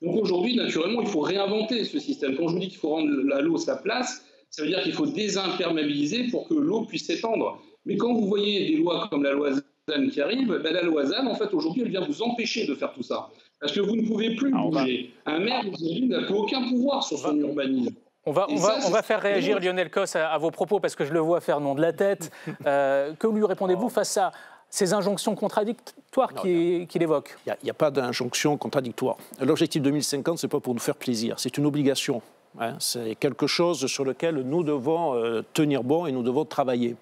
Donc aujourd'hui, naturellement, il faut réinventer ce système. Quand je vous dis qu'il faut rendre à l'eau sa place, ça veut dire qu'il faut désimperméabiliser pour que l'eau puisse s'étendre. Mais quand vous voyez des lois comme la loi ZAN qui arrive, la loi ZAN, en fait, aujourd'hui, elle vient vous empêcher de faire tout ça. Parce que vous ne pouvez plus bouger. Un maire, aujourd'hui, n'a plus aucun pouvoir sur son urbanisme. On va faire réagir Lionel Cos à vos propos, parce que je le vois faire non de la tête. Que lui répondez-vous face à ces injonctions contradictoires qu'il évoque. Il n'y a pas d'injonction contradictoire. L'objectif 2050, ce n'est pas pour nous faire plaisir, c'est une obligation. Hein. C'est quelque chose sur lequel nous devons tenir bon et nous devons travailler.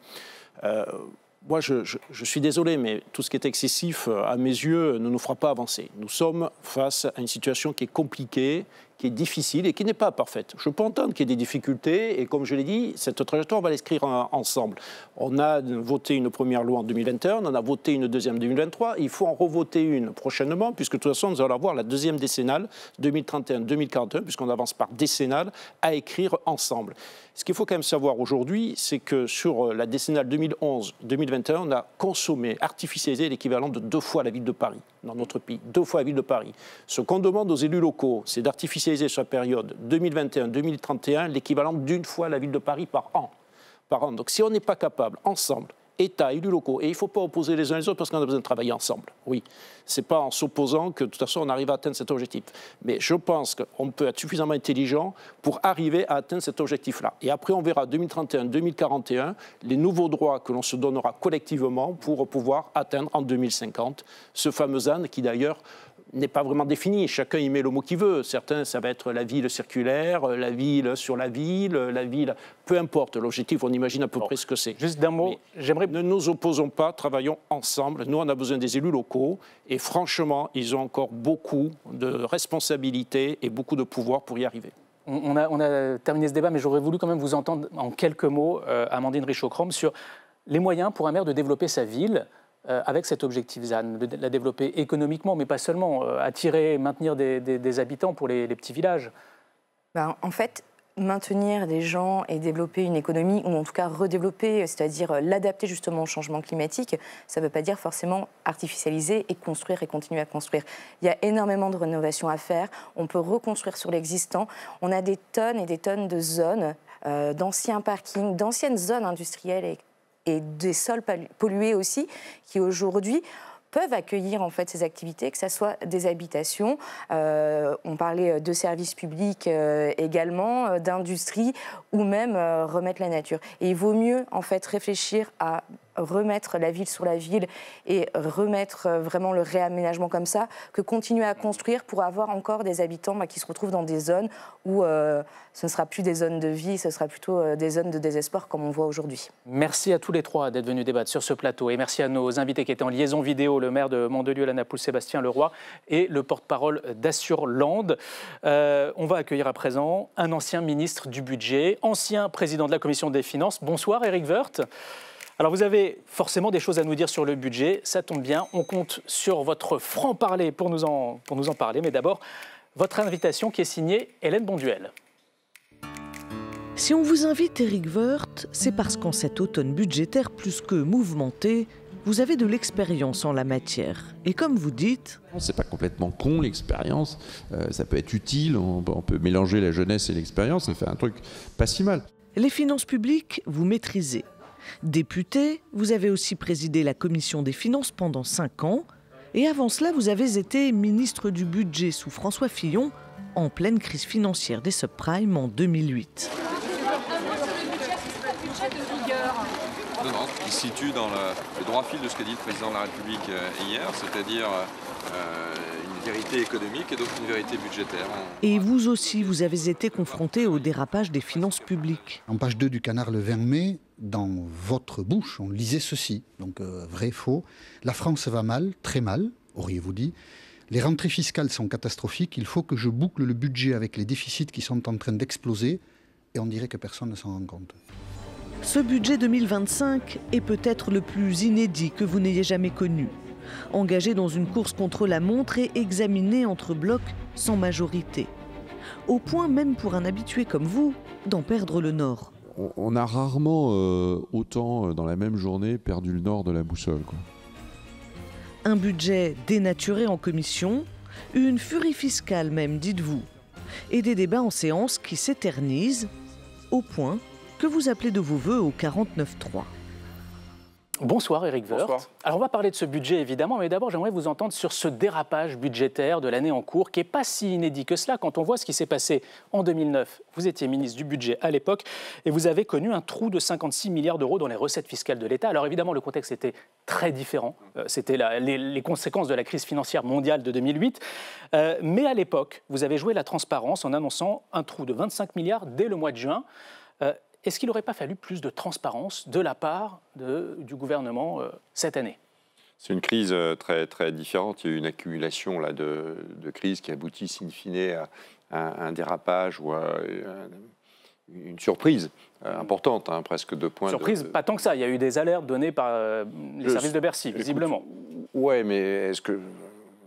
Moi, je suis désolé, mais tout ce qui est excessif, à mes yeux, ne nous fera pas avancer. Nous sommes face à une situation qui est compliquée, qui est difficile et qui n'est pas parfaite. Je peux entendre qu'il y ait des difficultés et comme je l'ai dit, cette trajectoire, on va l'écrire ensemble. On a voté une première loi en 2021, on en a voté une deuxième en 2023, il faut en revoter une prochainement puisque de toute façon, nous allons avoir la deuxième décennale, 2031-2041, puisqu'on avance par décennale, à écrire ensemble. Ce qu'il faut quand même savoir aujourd'hui, c'est que sur la décennale 2011-2021, on a consommé, artificialisé l'équivalent de 2 fois la ville de Paris dans notre pays, 2 fois la ville de Paris. Ce qu'on demande aux élus locaux, c'est d'artificialiser sur la période 2021-2031 l'équivalent d'1 fois la ville de Paris par an. Donc si on n'est pas capable, ensemble, État, élus locaux, et il ne faut pas opposer les uns les autres parce qu'on a besoin de travailler ensemble. Oui, ce n'est pas en s'opposant que de toute façon on arrive à atteindre cet objectif. Mais je pense qu'on peut être suffisamment intelligent pour arriver à atteindre cet objectif-là. Et après on verra 2031-2041 les nouveaux droits que l'on se donnera collectivement pour pouvoir atteindre en 2050 ce fameux ZAN qui d'ailleurs n'est pas vraiment défini. Chacun y met le mot qu'il veut. Certains, ça va être la ville circulaire, la ville sur la ville, peu importe. L'objectif, on imagine à peu près ce que c'est. Juste d'un mot, j'aimerais... Ne nous opposons pas, travaillons ensemble. Nous, on a besoin des élus locaux et franchement, ils ont encore beaucoup de responsabilités et beaucoup de pouvoir pour y arriver. On a terminé ce débat, mais j'aurais voulu quand même vous entendre en quelques mots, Amandine Richaud-Chrome, sur les moyens pour un maire de développer sa ville avec cet objectif ZAN, de la développer économiquement, mais pas seulement, attirer, maintenir des habitants pour les petits villages. En fait, maintenir des gens et développer une économie, ou en tout cas redévelopper, c'est-à-dire l'adapter justement au changement climatique, ça ne veut pas dire forcément artificialiser et construire et continuer à construire. Il y a énormément de rénovations à faire, on peut reconstruire sur l'existant, on a des tonnes et des tonnes de zones, d'anciens parkings, d'anciennes zones industrielles et des sols pollués aussi, qui aujourd'hui peuvent accueillir en fait ces activités, que ce soit des habitations, on parlait de services publics également, d'industrie, ou même remettre la nature. Et il vaut mieux en fait réfléchir à remettre la ville sur la ville et remettre vraiment le réaménagement comme ça, que continuer à construire pour avoir encore des habitants qui se retrouvent dans des zones où ce ne sera plus des zones de vie, ce sera plutôt des zones de désespoir comme on voit aujourd'hui. Merci à tous les trois d'être venus débattre sur ce plateau et merci à nos invités qui étaient en liaison vidéo, le maire de Mandelieu, la Napoule, Sébastien Leroy et le porte-parole d'Assureland. On va accueillir à présent un ancien ministre du budget, ancien président de la commission des finances. Bonsoir Éric Woerth. Alors vous avez forcément des choses à nous dire sur le budget, ça tombe bien, on compte sur votre franc-parler pour nous en parler, mais d'abord, votre invitation qui est signée Hélène Bonduel. Si on vous invite Éric Woerth, c'est parce qu'en cet automne budgétaire plus que mouvementé, vous avez de l'expérience en la matière. Et comme vous dites... C'est pas complètement con l'expérience, ça peut être utile, on peut mélanger la jeunesse et l'expérience, ça fait un truc pas si mal. Les finances publiques, vous maîtrisez. Député, vous avez aussi présidé la commission des finances pendant 5 ans. Et avant cela, vous avez été ministre du budget sous François Fillon, en pleine crise financière des subprimes en 2008. Non, il se situe dans le droit fil de ce qu'a dit le président de la République hier, c'est-à-dire une vérité économique et donc une vérité budgétaire. Et vous aussi, vous avez été confronté au dérapage des finances publiques. En page 2 du Canard le 20 mai, dans votre bouche, on lisait ceci, donc vrai, faux. La France va mal, très mal, auriez-vous dit. Les rentrées fiscales sont catastrophiques, il faut que je boucle le budget avec les déficits qui sont en train d'exploser, et on dirait que personne ne s'en rend compte. Ce budget 2025 est peut-être le plus inédit que vous n'ayez jamais connu. Engagé dans une course contre la montre et examiné entre blocs sans majorité. Au point, même pour un habitué comme vous, d'en perdre le nord. On a rarement autant, dans la même journée, perdu le nord de la boussole, quoi. Un budget dénaturé en commission, une furie fiscale même, dites-vous, et des débats en séance qui s'éternisent, au point que vous appelez de vos vœux au 49.3. Bonsoir Éric Woerth. Bonsoir. Alors on va parler de ce budget évidemment, mais d'abord j'aimerais vous entendre sur ce dérapage budgétaire de l'année en cours qui n'est pas si inédit que cela quand on voit ce qui s'est passé en 2009. Vous étiez ministre du budget à l'époque et vous avez connu un trou de 56 milliards d'euros dans les recettes fiscales de l'État. Alors évidemment le contexte était très différent, c'était les conséquences de la crise financière mondiale de 2008. Mais à l'époque, vous avez joué la transparence en annonçant un trou de 25 milliards dès le mois de juin. Est-ce qu'il n'aurait pas fallu plus de transparence de la part du gouvernement cette année? C'est une crise très, très différente. Il y a eu une accumulation là, de crises qui aboutissent in fine à un dérapage ou à une surprise importante, hein, presque 2 points. Surprise, pas tant que ça. Il y a eu des alertes données par les services de Bercy, visiblement. Oui, mais est-ce que...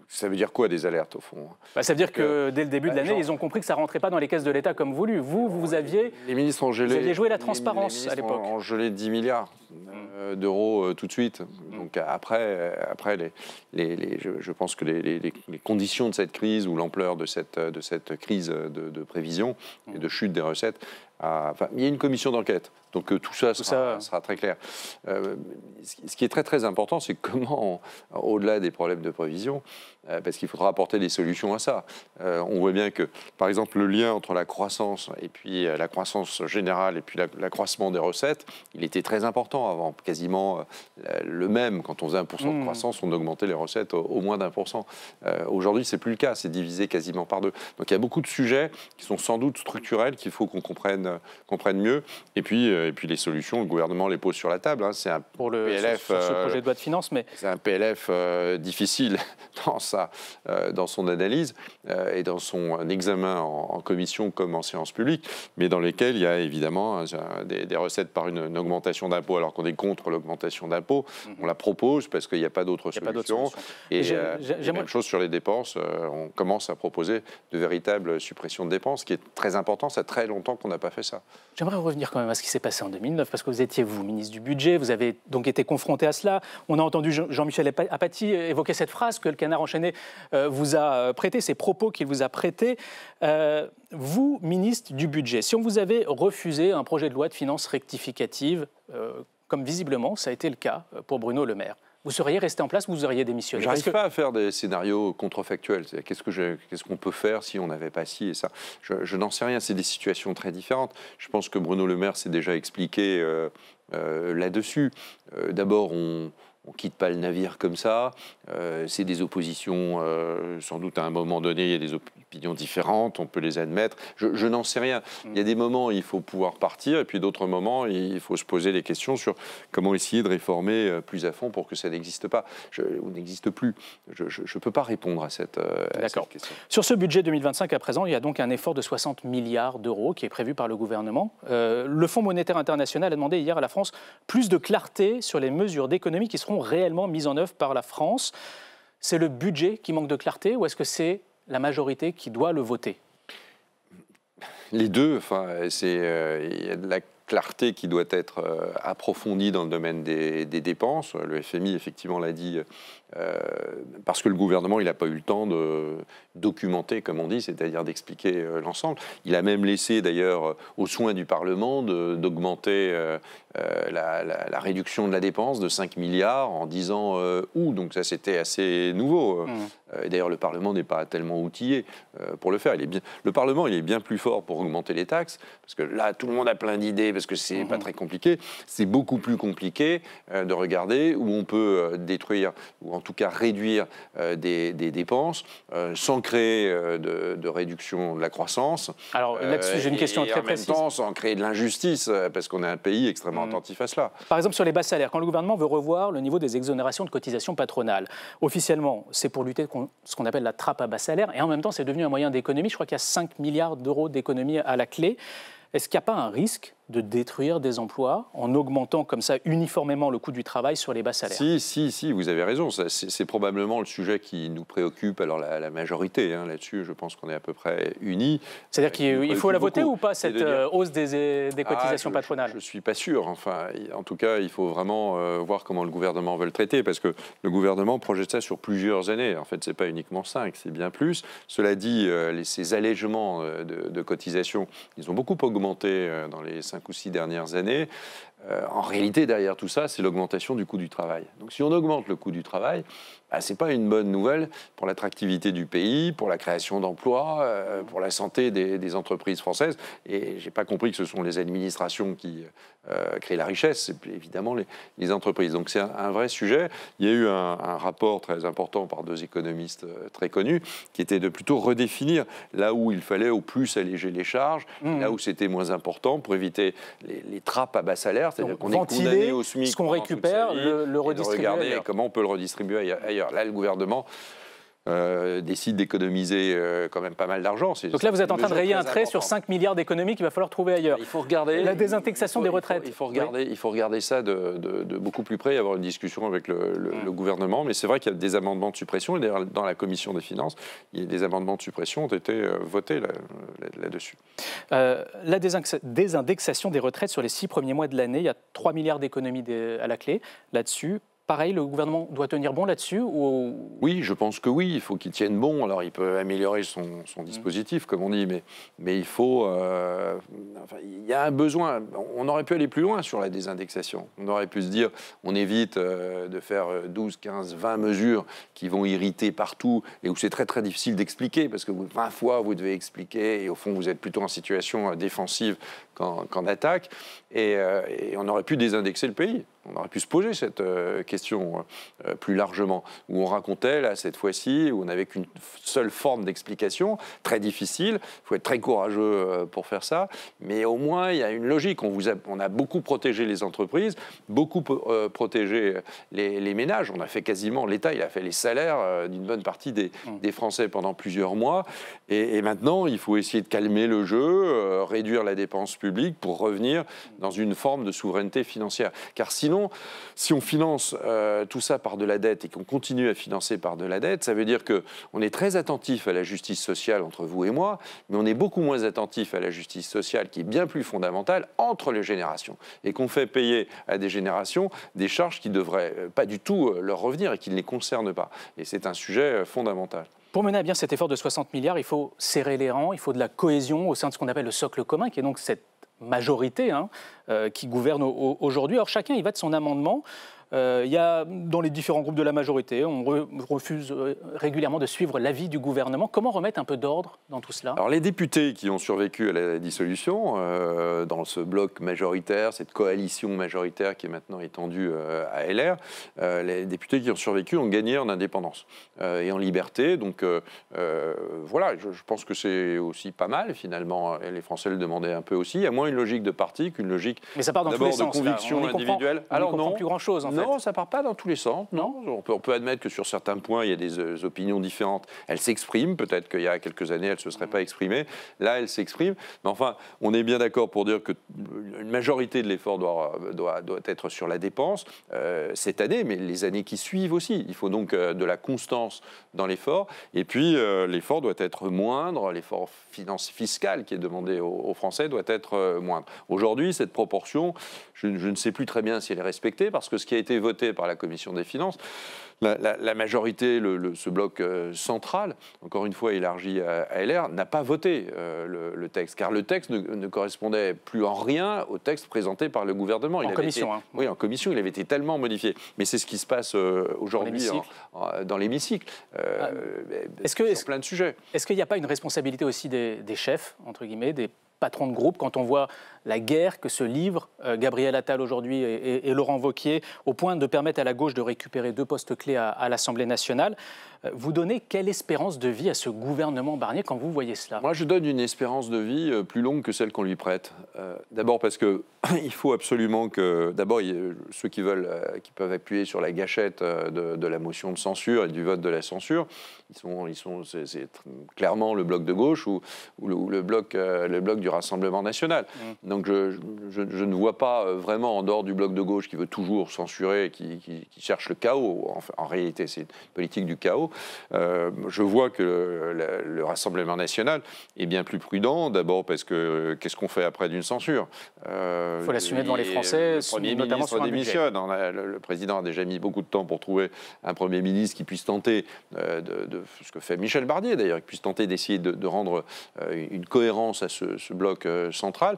Ça veut dire quoi, des alertes, au fond? Ça veut dire que dès le début de l'année, ils ont compris que ça ne rentrait pas dans les caisses de l'État comme voulu. Vous aviez joué la transparence à l'époque. Les ministres ont gelé 10 milliards d'euros tout de suite. Donc après je pense que les conditions de cette crise ou l'ampleur de cette crise de prévision et de chute des recettes, il y a une commission d'enquête. Donc tout ça sera très clair. Ce qui est très très important, c'est comment, au-delà des problèmes de prévision, parce qu'il faudra apporter des solutions à ça. On voit bien que, par exemple, le lien entre la croissance et puis la croissance générale et puis l'accroissement des recettes, il était très important avant, quasiment le même. Quand on faisait 1% de croissance, on augmentait les recettes au moins d'1%. Aujourd'hui, c'est plus le cas, c'est divisé quasiment par 2. Donc il y a beaucoup de sujets qui sont sans doute structurels qu'il faut qu'on comprenne mieux. Et puis les solutions, le gouvernement les pose sur la table. Hein. C'est un PLF, sur ce projet de loi de finances, mais c'est un PLF difficile dans son analyse et dans son examen en commission comme en séance publique, mais dans lesquels il y a évidemment des recettes par une augmentation d'impôts, alors qu'on est contre l'augmentation d'impôts. On la propose parce qu'il n'y a pas d'autre solution. Et même chose sur les dépenses, on commence à proposer de véritables suppressions de dépenses, ce qui est très important. Ça fait très longtemps qu'on n'a pas fait ça. J'aimerais revenir quand même à ce qui s'est passé en 2009, parce que vous étiez, ministre du Budget, vous avez donc été confronté à cela. On a entendu Jean-Michel Apathy évoquer cette phrase que le Canard enchaîné vous a prêtée, ces propos qu'il vous a prêtés. Vous, ministre du Budget, si on vous avait refusé un projet de loi de finances rectificative, comme visiblement ça a été le cas pour Bruno Le Maire, vous seriez resté en place ou vous auriez démissionné? Je n'arrive pas à faire des scénarios contrefactuels. Qu'est-ce qu'on peut faire si on n'avait pas ci et ça? Je n'en sais rien. C'est des situations très différentes. Je pense que Bruno Le Maire s'est déjà expliqué là-dessus. D'abord, on ne quitte pas le navire comme ça. C'est des oppositions, sans doute à un moment donné, il y a des opinions différentes, on peut les admettre. Je n'en sais rien. Il y a des moments où il faut pouvoir partir, et puis d'autres moments, il faut se poser les questions sur comment essayer de réformer plus à fond pour que ça n'existe pas, ou n'existe plus. Je ne peux pas répondre à cette question. Sur ce budget 2025 à présent, il y a donc un effort de 60 milliards d'euros qui est prévu par le gouvernement. Le Fonds monétaire international a demandé hier à la France plus de clarté sur les mesures d'économie qui seront réellement mises en œuvre par la France. C'est le budget qui manque de clarté ou est-ce que c'est la majorité qui doit le voter? Les deux. Il y a de la clarté qui doit être approfondie dans le domaine des dépenses. Le FMI, effectivement, l'a dit, parce que le gouvernement, il n'a pas eu le temps de documenter, comme on dit, c'est-à-dire d'expliquer l'ensemble. Il a même laissé, d'ailleurs, aux soins du Parlement d'augmenter la réduction de la dépense de 5 milliards en disant où. Donc ça, c'était assez nouveau. Et d'ailleurs, le Parlement n'est pas tellement outillé pour le faire. Le Parlement, il est bien plus fort pour augmenter les taxes, parce que là, tout le monde a plein d'idées, parce que c'est pas très compliqué. C'est beaucoup plus compliqué de regarder où on peut détruire, ou en tout cas réduire des dépenses, sans créer de réduction de la croissance. Alors là-dessus, j'ai une question très précise. En même temps, sans créer de l'injustice, parce qu'on est un pays extrêmement attentif à cela. Par exemple, sur les bas salaires, quand le gouvernement veut revoir le niveau des exonérations de cotisations patronales, officiellement, c'est pour lutter contre ce qu'on appelle la trappe à bas salaire, et en même temps, c'est devenu un moyen d'économie. Je crois qu'il y a 5 milliards d'euros d'économie à la clé. Est-ce qu'il n'y a pas un risque de détruire des emplois en augmentant comme ça uniformément le coût du travail sur les bas salaires? Si, vous avez raison. C'est probablement le sujet qui nous préoccupe. Alors la majorité, là-dessus, je pense qu'on est à peu près unis. C'est-à-dire qu'il faut la voter ou pas, cette hausse des cotisations patronales? Je ne suis pas sûr. Enfin, en tout cas, il faut vraiment voir comment le gouvernement veut le traiter, parce que le gouvernement projette ça sur plusieurs années. En fait, ce n'est pas uniquement 5, c'est bien plus. Cela dit, ces allègements de cotisations, ils ont beaucoup augmenté dans les 5 ou 6 dernières années. en réalité, derrière tout ça, c'est l'augmentation du coût du travail. Donc si on augmente le coût du travail, ce n'est pas une bonne nouvelle pour l'attractivité du pays, pour la création d'emplois, pour la santé des entreprises françaises. Et je n'ai pas compris que ce sont les administrations qui créent la richesse, c'est évidemment les entreprises. Donc c'est un vrai sujet. Il y a eu un rapport très important par 2 économistes très connus qui était de plutôt redéfinir là où il fallait au plus alléger les charges, là où c'était moins important pour éviter les trappes à bas salaire, c'est-à-dire qu'on est condamné au SMIC, ce qu'on récupère, le redistribuer regarder ailleurs. comment on peut le redistribuer ailleurs. Là, le gouvernement décide d'économiser quand même pas mal d'argent. Donc là, vous êtes en train de rayer un trait sur 5 milliards d'économies qu'il va falloir trouver ailleurs. Il faut regarder la désindexation des retraites. Il faut regarder ça de beaucoup plus près, avoir une discussion avec le gouvernement. Mais c'est vrai qu'il y a des amendements de suppression. Et d'ailleurs, dans la commission des finances, des amendements de suppression ont été votés là-dessus. La désindexation des retraites sur les 6 premiers mois de l'année, il y a 3 milliards d'économies à la clé là-dessus. Pareil, le gouvernement doit tenir bon là-dessus ou... Oui, je pense que oui, il faut qu'il tienne bon. Alors, il peut améliorer son dispositif, comme on dit, mais il faut... il y a un besoin. On aurait pu aller plus loin sur la désindexation. On aurait pu se dire, on évite de faire 12, 15, 20 mesures qui vont irriter partout et où c'est très, très difficile d'expliquer, parce que 20 fois, vous devez expliquer et au fond, vous êtes plutôt en situation défensive qu'en attaque. Et on aurait pu désindexer le pays. On aurait pu se poser cette question plus largement, où on racontait, là, cette fois-ci, où on n'avait qu'une seule forme d'explication, très difficile, il faut être très courageux pour faire ça, mais au moins, il y a une logique. On a beaucoup protégé les entreprises, beaucoup protégé les ménages. On a fait quasiment, l'État, il a fait les salaires d'une bonne partie des Français pendant plusieurs mois, et maintenant, il faut essayer de calmer le jeu, réduire la dépense publique pour revenir dans une forme de souveraineté financière. Car sinon, si on finance tout ça par de la dette et qu'on continue à financer par de la dette, ça veut dire qu'on est très attentif à la justice sociale entre vous et moi, mais on est beaucoup moins attentif à la justice sociale qui est bien plus fondamentale entre les générations et qu'on fait payer à des générations des charges qui ne devraient pas du tout leur revenir et qui ne les concernent pas. Et c'est un sujet fondamental. Pour mener à bien cet effort de 60 milliards, il faut serrer les rangs, il faut de la cohésion au sein de ce qu'on appelle le socle commun, qui est donc cette majorité qui gouverne aujourd'hui. Alors chacun y va de son amendement. Il y a dans les différents groupes de la majorité, on refuse régulièrement de suivre l'avis du gouvernement. Comment remettre un peu d'ordre dans tout cela? Alors les députés qui ont survécu à la dissolution, dans ce bloc majoritaire, cette coalition majoritaire qui est maintenant étendue à LR, les députés qui ont survécu ont gagné en indépendance et en liberté. Donc voilà, je pense que c'est aussi pas mal finalement. Les Français le demandaient un peu aussi. Il y a moins une logique de parti qu'une logique d'abord de conviction individuelle. Alors non, plus grand chose en fait. Non, ça part pas dans tous les sens. Non, on peut admettre que sur certains points, il y a des opinions différentes. Elles s'expriment. Peut-être qu'il y a quelques années, elles ne se seraient pas exprimées. Là, elles s'expriment. Mais enfin, on est bien d'accord pour dire qu'une majorité de l'effort doit être sur la dépense cette année, mais les années qui suivent aussi. Il faut donc de la constance dans l'effort. Et puis, l'effort doit être moindre. L'effort fiscal qui est demandé aux Français doit être moindre. Aujourd'hui, cette proportion, je ne sais plus très bien si elle est respectée, parce que ce qui a été voté par la Commission des finances, la majorité, ce bloc central, encore une fois élargi à LR, n'a pas voté le texte, car le texte ne correspondait plus en rien au texte présenté par le gouvernement. En commission. Oui, en commission, il avait été tellement modifié. Mais c'est ce qui se passe aujourd'hui dans l'hémicycle, sur plein de sujets. Est-ce qu'il n'y a pas une responsabilité aussi des chefs, entre guillemets, des patrons de groupe, quand on voit la guerre que se livrent Gabriel Attal aujourd'hui et Laurent Wauquiez, au point de permettre à la gauche de récupérer 2 postes clés à l'Assemblée nationale. Vous donnez quelle espérance de vie à ce gouvernement Barnier quand vous voyez cela? Moi, je donne une espérance de vie plus longue que celle qu'on lui prête. D'abord parce qu'il faut absolument que... D'abord, ceux qui peuvent appuyer sur la gâchette de la motion de censure et du vote de la censure, c'est clairement le bloc de gauche ou le bloc du Rassemblement national. Donc je ne vois pas vraiment, en dehors du bloc de gauche qui veut toujours censurer, qui cherche le chaos, en réalité c'est une politique du chaos, je vois que le Rassemblement national est bien plus prudent, d'abord parce que qu'est-ce qu'on fait après d'une censure? Il faut l'assumer devant les Français, le Premier notamment ministre démissionne. Le président a déjà mis beaucoup de temps pour trouver un Premier ministre qui puisse tenter de ce que fait Michel Barnier d'ailleurs, qui puisse tenter d'essayer de rendre une cohérence à ce bloc central.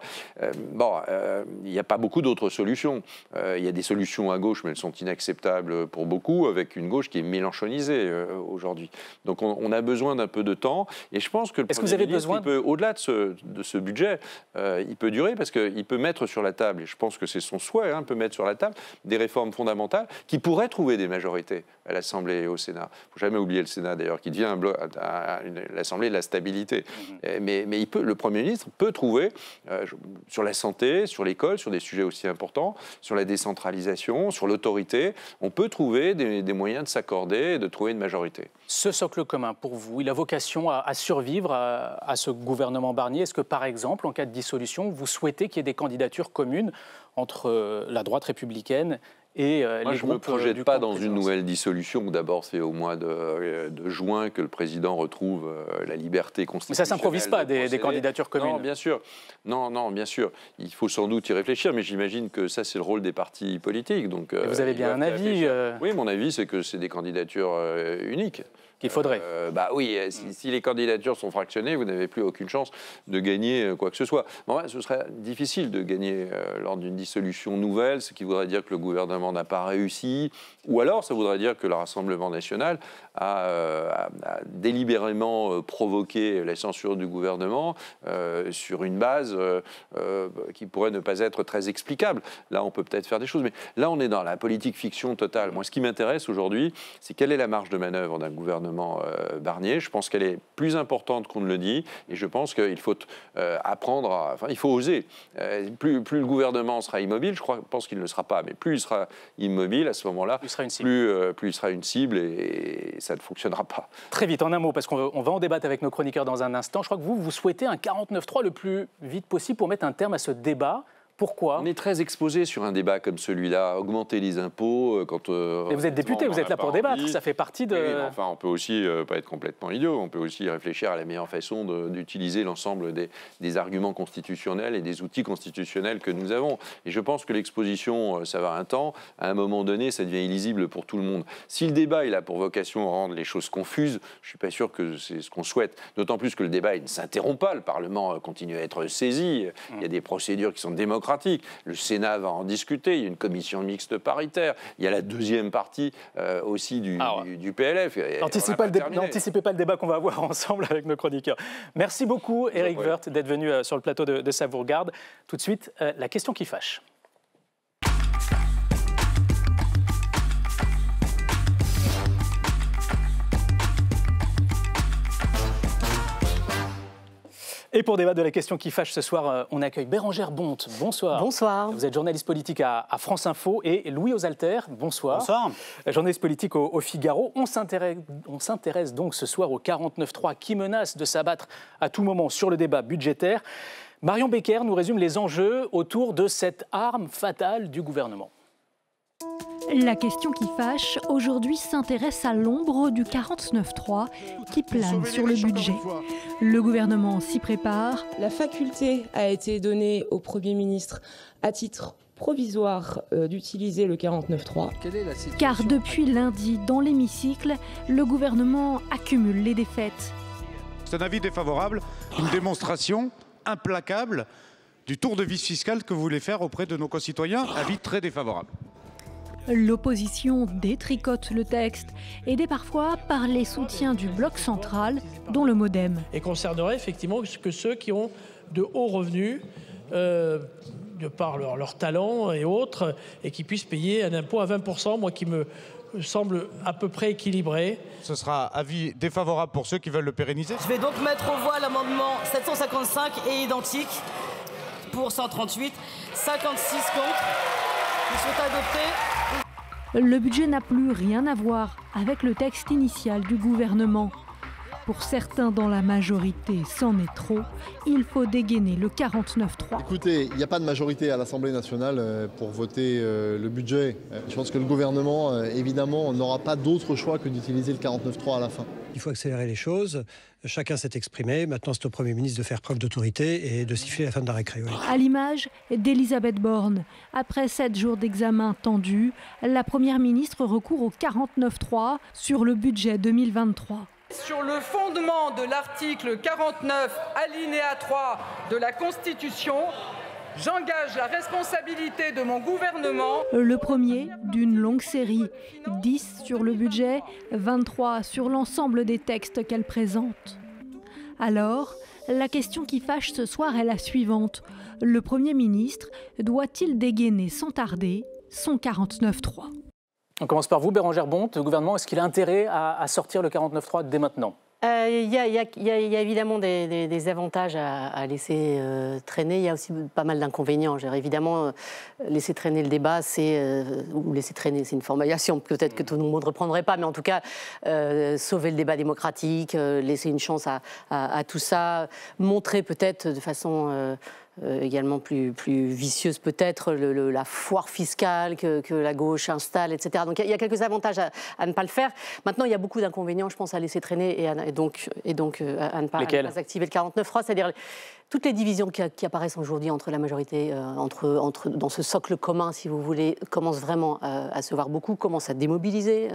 il n'y a pas beaucoup d'autres solutions. Il y a des solutions à gauche, mais elles sont inacceptables pour beaucoup, avec une gauche qui est mélenchonisée aujourd'hui. Donc on a besoin d'un peu de temps, et je pense que le Premier ministre, au-delà de ce budget, il peut durer, parce qu'il peut mettre sur la table, et je pense que c'est son souhait, peut mettre sur la table des réformes fondamentales qui pourraient trouver des majorités à l'Assemblée et au Sénat. Il ne faut jamais oublier le Sénat, d'ailleurs, qui devient l'Assemblée de la stabilité. Mais le Premier ministre peut trouver, sur la santé, sur l'école, sur des sujets aussi importants, sur la décentralisation, sur l'autorité, on peut trouver des moyens de s'accorder et de trouver une majorité. Ce socle commun, pour vous, il a vocation à survivre à ce gouvernement Barnier. Est-ce que, par exemple, en cas de dissolution, vous souhaitez qu'il y ait des candidatures communes entre la droite républicaine et Moi, les je ne me groupes projette pas dans une nouvelle dissolution. D'abord, c'est au mois de juin que le président retrouve la liberté constitutionnelle. Mais ça ne s'improvise pas, des candidatures communes. Non, bien sûr. Non, bien sûr. Il faut sans doute y réfléchir, mais j'imagine que ça, c'est le rôle des partis politiques. Donc, et vous avez bien un avis Oui, mon avis, c'est que c'est des candidatures uniques. Qu'il faudrait. Oui, si les candidatures sont fractionnées, vous n'avez plus aucune chance de gagner quoi que ce soit. Ce serait difficile de gagner lors d'une dissolution nouvelle, ce qui voudrait dire que le gouvernement n'a pas réussi, ou alors ça voudrait dire que le Rassemblement national a délibérément provoqué la censure du gouvernement sur une base qui pourrait ne pas être très explicable. Là, on peut peut-être faire des choses, mais là, on est dans la politique fiction totale. Moi, ce qui m'intéresse aujourd'hui, c'est quelle est la marge de manœuvre d'un gouvernement Barnier. Je pense qu'elle est plus importante qu'on ne le dit, et je pense qu'il faut apprendre il faut oser. Plus le gouvernement sera immobile, je pense qu'il ne le sera pas, mais plus il sera immobile, à ce moment-là, plus il sera une cible, et ça ne fonctionnera pas. Très vite, en un mot, parce qu'on va en débattre avec nos chroniqueurs dans un instant. Je crois que vous souhaitez un 49.3 le plus vite possible pour mettre un terme à ce débat. Pourquoi ? On est très exposé sur un débat comme celui-là, augmenter les impôts quand... Mais vous êtes député, vous êtes là pour débattre, ça fait partie de... Oui, mais enfin, on peut aussi pas être complètement idiot, on peut aussi réfléchir à la meilleure façon d'utiliser l'ensemble des arguments constitutionnels et des outils constitutionnels que nous avons. Et je pense que l'exposition, ça va un temps, à un moment donné, ça devient illisible pour tout le monde. Si le débat il a pour vocation à rendre les choses confuses, je ne suis pas sûr que c'est ce qu'on souhaite. D'autant plus que le débat il ne s'interrompt pas, le Parlement continue à être saisi, il y a des procédures qui sont démocratiques. Le Sénat va en discuter, il y a une commission mixte paritaire, il y a la deuxième partie aussi du PLF. N'anticipez pas le débat qu'on va avoir ensemble avec nos chroniqueurs. Merci beaucoup Éric Woerth d'être venu sur le plateau de Ça vous regarde. Tout de suite, la question qui fâche. Et pour débattre de la question qui fâche ce soir, on accueille Bérengère Bonte. Bonsoir. Bonsoir. Vous êtes journaliste politique à France Info, et Louis Osalter. Bonsoir. Bonsoir. Journaliste politique au Figaro. On s'intéresse donc ce soir au 49.3 qui menace de s'abattre à tout moment sur le débat budgétaire. Marion Becker nous résume les enjeux autour de cette arme fatale du gouvernement. La question qui fâche, aujourd'hui, s'intéresse à l'ombre du 49.3 qui plane sur le budget. Le gouvernement s'y prépare. La faculté a été donnée au Premier ministre à titre provisoire d'utiliser le 49.3. Car depuis lundi, dans l'hémicycle, le gouvernement accumule les défaites. C'est un avis défavorable, une démonstration implacable du tour de vis fiscal que vous voulez faire auprès de nos concitoyens. Avis très défavorable. L'opposition détricote le texte, aidée parfois par les soutiens du bloc central, dont le MoDem. Et concernerait effectivement que ceux qui ont de hauts revenus, de par leur talent et autres, et qui puissent payer un impôt à 20%, moi qui me semble à peu près équilibré. Ce sera avis défavorable pour ceux qui veulent le pérenniser. Je vais donc mettre aux voix l'amendement 755 et identique pour 138, 56 contre. Ils sont adoptés. Le budget n'a plus rien à voir avec le texte initial du gouvernement. Pour certains dans la majorité, c'en est trop. Il faut dégainer le 49.3. Écoutez, il n'y a pas de majorité à l'Assemblée nationale pour voter le budget. Je pense que le gouvernement, évidemment, n'aura pas d'autre choix que d'utiliser le 49.3 à la fin. Il faut accélérer les choses. Chacun s'est exprimé. Maintenant, c'est au Premier ministre de faire preuve d'autorité et de siffler la fin de la récré. Oui. À l'image d'Elisabeth Borne. Après 7 jours d'examen tendus, la Première ministre recourt au 49.3 sur le budget 2023. Sur le fondement de l'article 49, alinéa 3 de la Constitution, J'engage la responsabilité de mon gouvernement. Le premier d'une longue série, 10 sur le budget, 23 sur l'ensemble des textes qu'elle présente. Alors, la question qui fâche ce soir est la suivante. Le Premier ministre doit-il dégainer sans tarder son 49.3 ? On commence par vous, Bérengère Bonte. Le gouvernement, est-ce qu'il a intérêt à sortir le 49.3 dès maintenant ? Il y a évidemment des avantages à laisser traîner. Il y a aussi pas mal d'inconvénients. Évidemment, laisser traîner le débat, ou laisser traîner, c'est une formulation. Peut-être que tout le monde ne reprendrait pas, mais en tout cas, sauver le débat démocratique, laisser une chance à tout ça, montrer peut-être de façon également plus vicieuse peut-être la foire fiscale que la gauche installe, etc. Donc il y a quelques avantages à ne pas le faire. Maintenant, il y a beaucoup d'inconvénients, je pense, à laisser traîner et donc à ne pas activer le 49.3, c'est-à-dire toutes les divisions qui apparaissent aujourd'hui entre la majorité, dans ce socle commun, si vous voulez, commencent vraiment à se voir beaucoup, commencent à démobiliser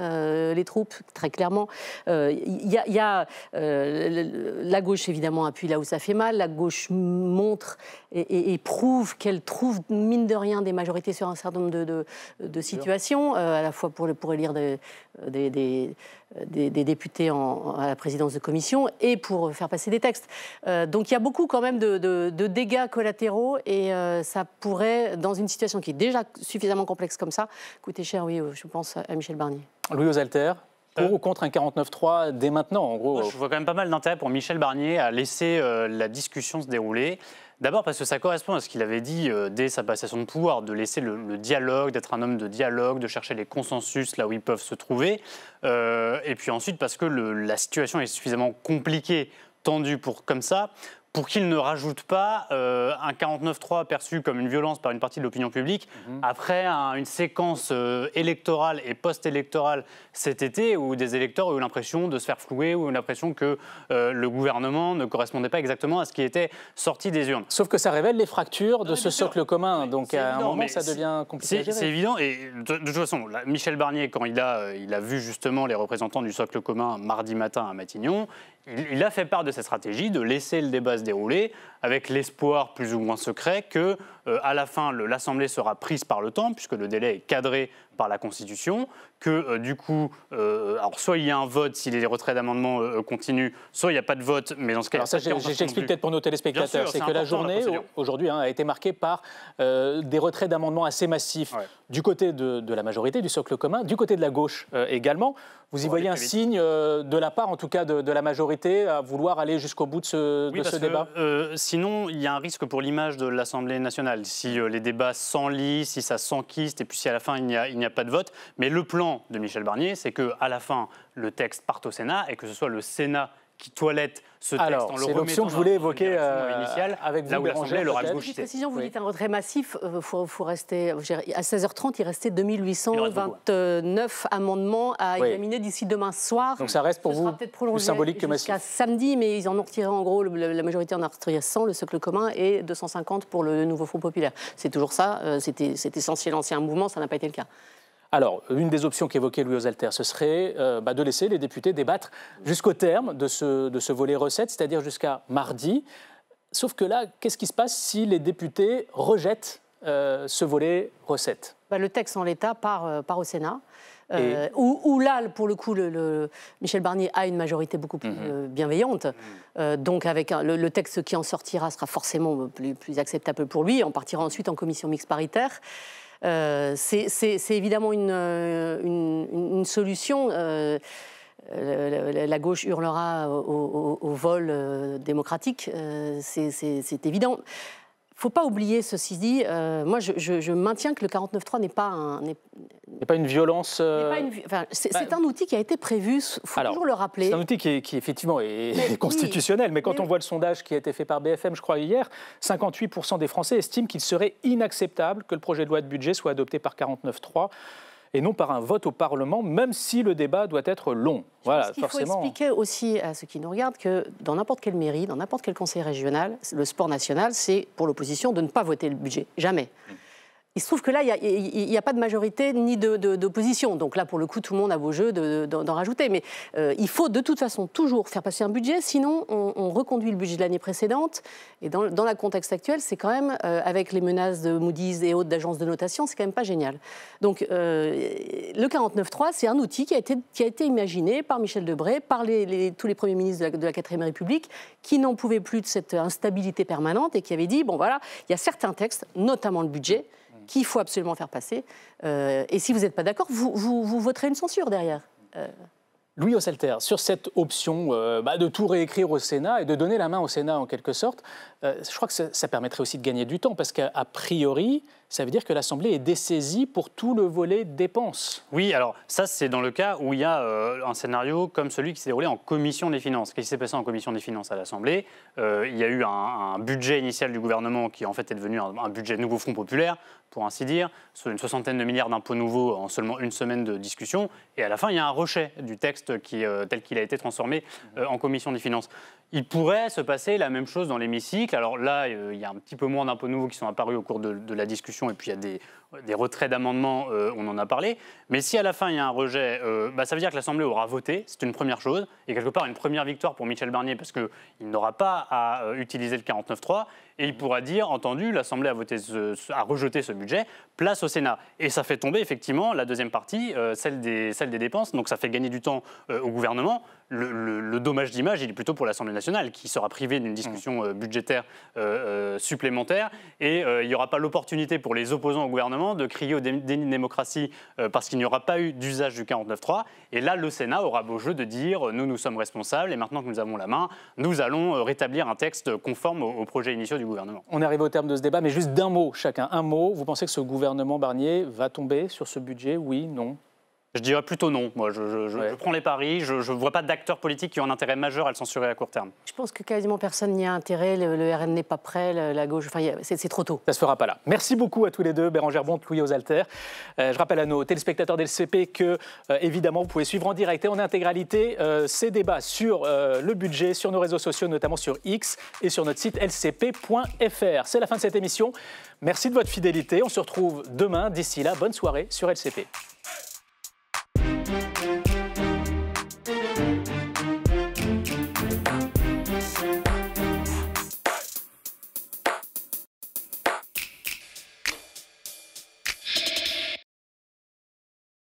les troupes, très clairement. La gauche, évidemment, appuie là où ça fait mal. La gauche montre et prouve qu'elle trouve, mine de rien, des majorités sur un certain nombre de situations, à la fois pour élire des députés à la présidence de commission et pour faire passer des textes. Donc il y a beaucoup quand même de dégâts collatéraux et ça pourrait, dans une situation qui est déjà suffisamment complexe comme ça, coûter cher, oui, je pense, à Michel Barnier. Louis Osalter, pour ou contre un 49.3 dès maintenant, en gros? Moi, je vois quand même pas mal d'intérêt pour Michel Barnier à laisser la discussion se dérouler. D'abord parce que ça correspond à ce qu'il avait dit dès sa passation de pouvoir, de laisser le dialogue, d'être un homme de dialogue, de chercher les consensus là où ils peuvent se trouver. Et puis ensuite parce que la situation est suffisamment compliquée, tendue comme ça, pour qu'il ne rajoute pas un 49.3 perçu comme une violence par une partie de l'opinion publique après une séquence électorale et post-électorale cet été où des électeurs ont eu l'impression de se faire flouer ou l'impression que le gouvernement ne correspondait pas exactement à ce qui était sorti des urnes. Sauf que ça révèle les fractures de ce socle commun, donc à un moment ça devient compliqué à gérer. C'est évident et de toute façon, là, Michel Barnier, quand il a vu justement les représentants du socle commun mardi matin à Matignon, il a fait part de cette stratégie de laisser le débat se dérouler avec l'espoir plus ou moins secret que à la fin l'Assemblée sera prise par le temps puisque le délai est cadré par la Constitution, que du coup, alors soit il y a un vote si les retraits d'amendements continuent, soit il n'y a pas de vote, mais dans ce cas-là... J'explique peut-être pour nos téléspectateurs, c'est que la journée, aujourd'hui, a été marquée par des retraits d'amendements assez massifs du côté de la majorité, du socle commun, du côté de la gauche également. Vous y voyez un signe de la part, en tout cas, de la majorité à vouloir aller jusqu'au bout de ce débat? Sinon, il y a un risque pour l'image de l'Assemblée nationale. Si les débats s'enlisent, si ça s'enquiste, et puis si à la fin il n'y a pas de vote. Mais le plan de Michel Barnier, c'est qu'à la fin, le texte parte au Sénat et que ce soit le Sénat qui toilette ce texte en le remettant l'option que je voulais évoquer initiale, avec vous, là où l'Assemblée l'aura gauchité. Petite précision, vous dites un retrait massif, faut rester, à 16h30, il restait 2829 amendements à examiner d'ici demain soir. Donc ça reste pour vous plus symbolique que massif. Jusqu'à samedi, mais ils en ont retiré en gros, la majorité en a retiré 100, le socle commun, et 250 pour le nouveau Front populaire. C'est toujours ça, c'était censé lancer un mouvement, ça n'a pas été le cas. Alors, une des options qu'évoquait Louis Osalter, ce serait de laisser les députés débattre jusqu'au terme de ce volet recettes, c'est-à-dire jusqu'à mardi. Sauf que là, qu'est-ce qui se passe si les députés rejettent ce volet recettes? Le texte en l'état part au Sénat. Où là, pour le coup, Michel Barnier a une majorité beaucoup plus bienveillante. Donc, avec le texte qui en sortira sera forcément plus acceptable pour lui. On partira ensuite en commission mixte paritaire. C'est évidemment une solution. La gauche hurlera au vol démocratique, c'est évident. Il ne faut pas oublier, ceci dit, moi je maintiens que le 49.3 n'est pas une violence... c'est un outil qui a été prévu, il faut toujours le rappeler. C'est un outil qui effectivement est constitutionnel, mais quand on voit le sondage qui a été fait par BFM, je crois, hier, 58% des Français estiment qu'il serait inacceptable que le projet de loi de budget soit adopté par 49.3 et non par un vote au Parlement, même si le débat doit être long. Voilà, Il faut expliquer aussi à ceux qui nous regardent que dans n'importe quelle mairie, dans n'importe quel conseil régional, le sport national, c'est pour l'opposition de ne pas voter le budget. Jamais. Il se trouve que là, il n'y a pas de majorité ni d'opposition. Donc là, pour le coup, tout le monde a beau jeu d'en rajouter. Mais il faut de toute façon toujours faire passer un budget, sinon on reconduit le budget de l'année précédente. Et dans le contexte actuel, c'est quand même, avec les menaces de Moody's et autres d'agences de notation, c'est quand même pas génial. Donc le 49.3, c'est un outil qui a été imaginé par Michel Debré, par tous les premiers ministres de la 4e République, qui n'en pouvaient plus de cette instabilité permanente et qui avaient dit, bon voilà, il y a certains textes, notamment le budget, qu'il faut absolument faire passer. Et si vous n'êtes pas d'accord, vous voterez une censure derrière. Louis Osselter, sur cette option de tout réécrire au Sénat et de donner la main au Sénat en quelque sorte, je crois que ça permettrait aussi de gagner du temps, parce qu'a priori, ça veut dire que l'Assemblée est dessaisie pour tout le volet dépenses. Oui, alors ça, c'est dans le cas où il y a un scénario comme celui qui s'est déroulé en commission des finances. Qu'est-ce qui s'est passé en commission des finances à l'Assemblée? Il y a eu un budget initial du gouvernement qui en fait est devenu un budget nouveau Front populaire, pour ainsi dire, sur une 60aine de milliards d'impôts nouveaux en seulement une semaine de discussion. Et à la fin, il y a un rejet du texte tel qu'il a été transformé en commission des finances. Il pourrait se passer la même chose dans l'hémicycle. Alors là, il y a un petit peu moins d'impôts nouveaux qui sont apparus au cours de la discussion, et puis il y a des retraits d'amendements, on en a parlé. Mais si à la fin il y a un rejet, ça veut dire que l'Assemblée aura voté, c'est une première chose, et quelque part une première victoire pour Michel Barnier, parce qu'il n'aura pas à utiliser le 49.3, et il pourra dire, entendu, l'Assemblée a rejeté ce budget, place au Sénat. Et ça fait tomber effectivement la deuxième partie, celle des dépenses, donc ça fait gagner du temps au gouvernement. Le dommage d'image, il est plutôt pour l'Assemblée nationale, qui sera privée d'une discussion budgétaire supplémentaire, et il n'y aura pas l'opportunité pour les opposants au gouvernement de crier au déni de démocratie parce qu'il n'y aura pas eu d'usage du 49.3. Et là, le Sénat aura beau jeu de dire nous sommes responsables et maintenant que nous avons la main, nous allons rétablir un texte conforme aux projets initiaux du gouvernement. On arrive au terme de ce débat, mais juste d'un mot chacun. Un mot, vous pensez que ce gouvernement Barnier va tomber sur ce budget? Oui, non? Je dirais plutôt non. Moi, je prends les paris. Je ne vois pas d'acteurs politiques qui ont un intérêt majeur à le censurer à court terme. Je pense que quasiment personne n'y a intérêt. Le RN n'est pas prêt, la gauche, c'est trop tôt. Ça ne se fera pas là. Merci beaucoup à tous les deux, Bérangère Bonte, Louis Osselter. Je rappelle à nos téléspectateurs d'LCP que, évidemment, vous pouvez suivre en direct et en intégralité ces débats sur le budget, sur nos réseaux sociaux, notamment sur X et sur notre site lcp.fr. C'est la fin de cette émission. Merci de votre fidélité. On se retrouve demain. D'ici là, bonne soirée sur LCP.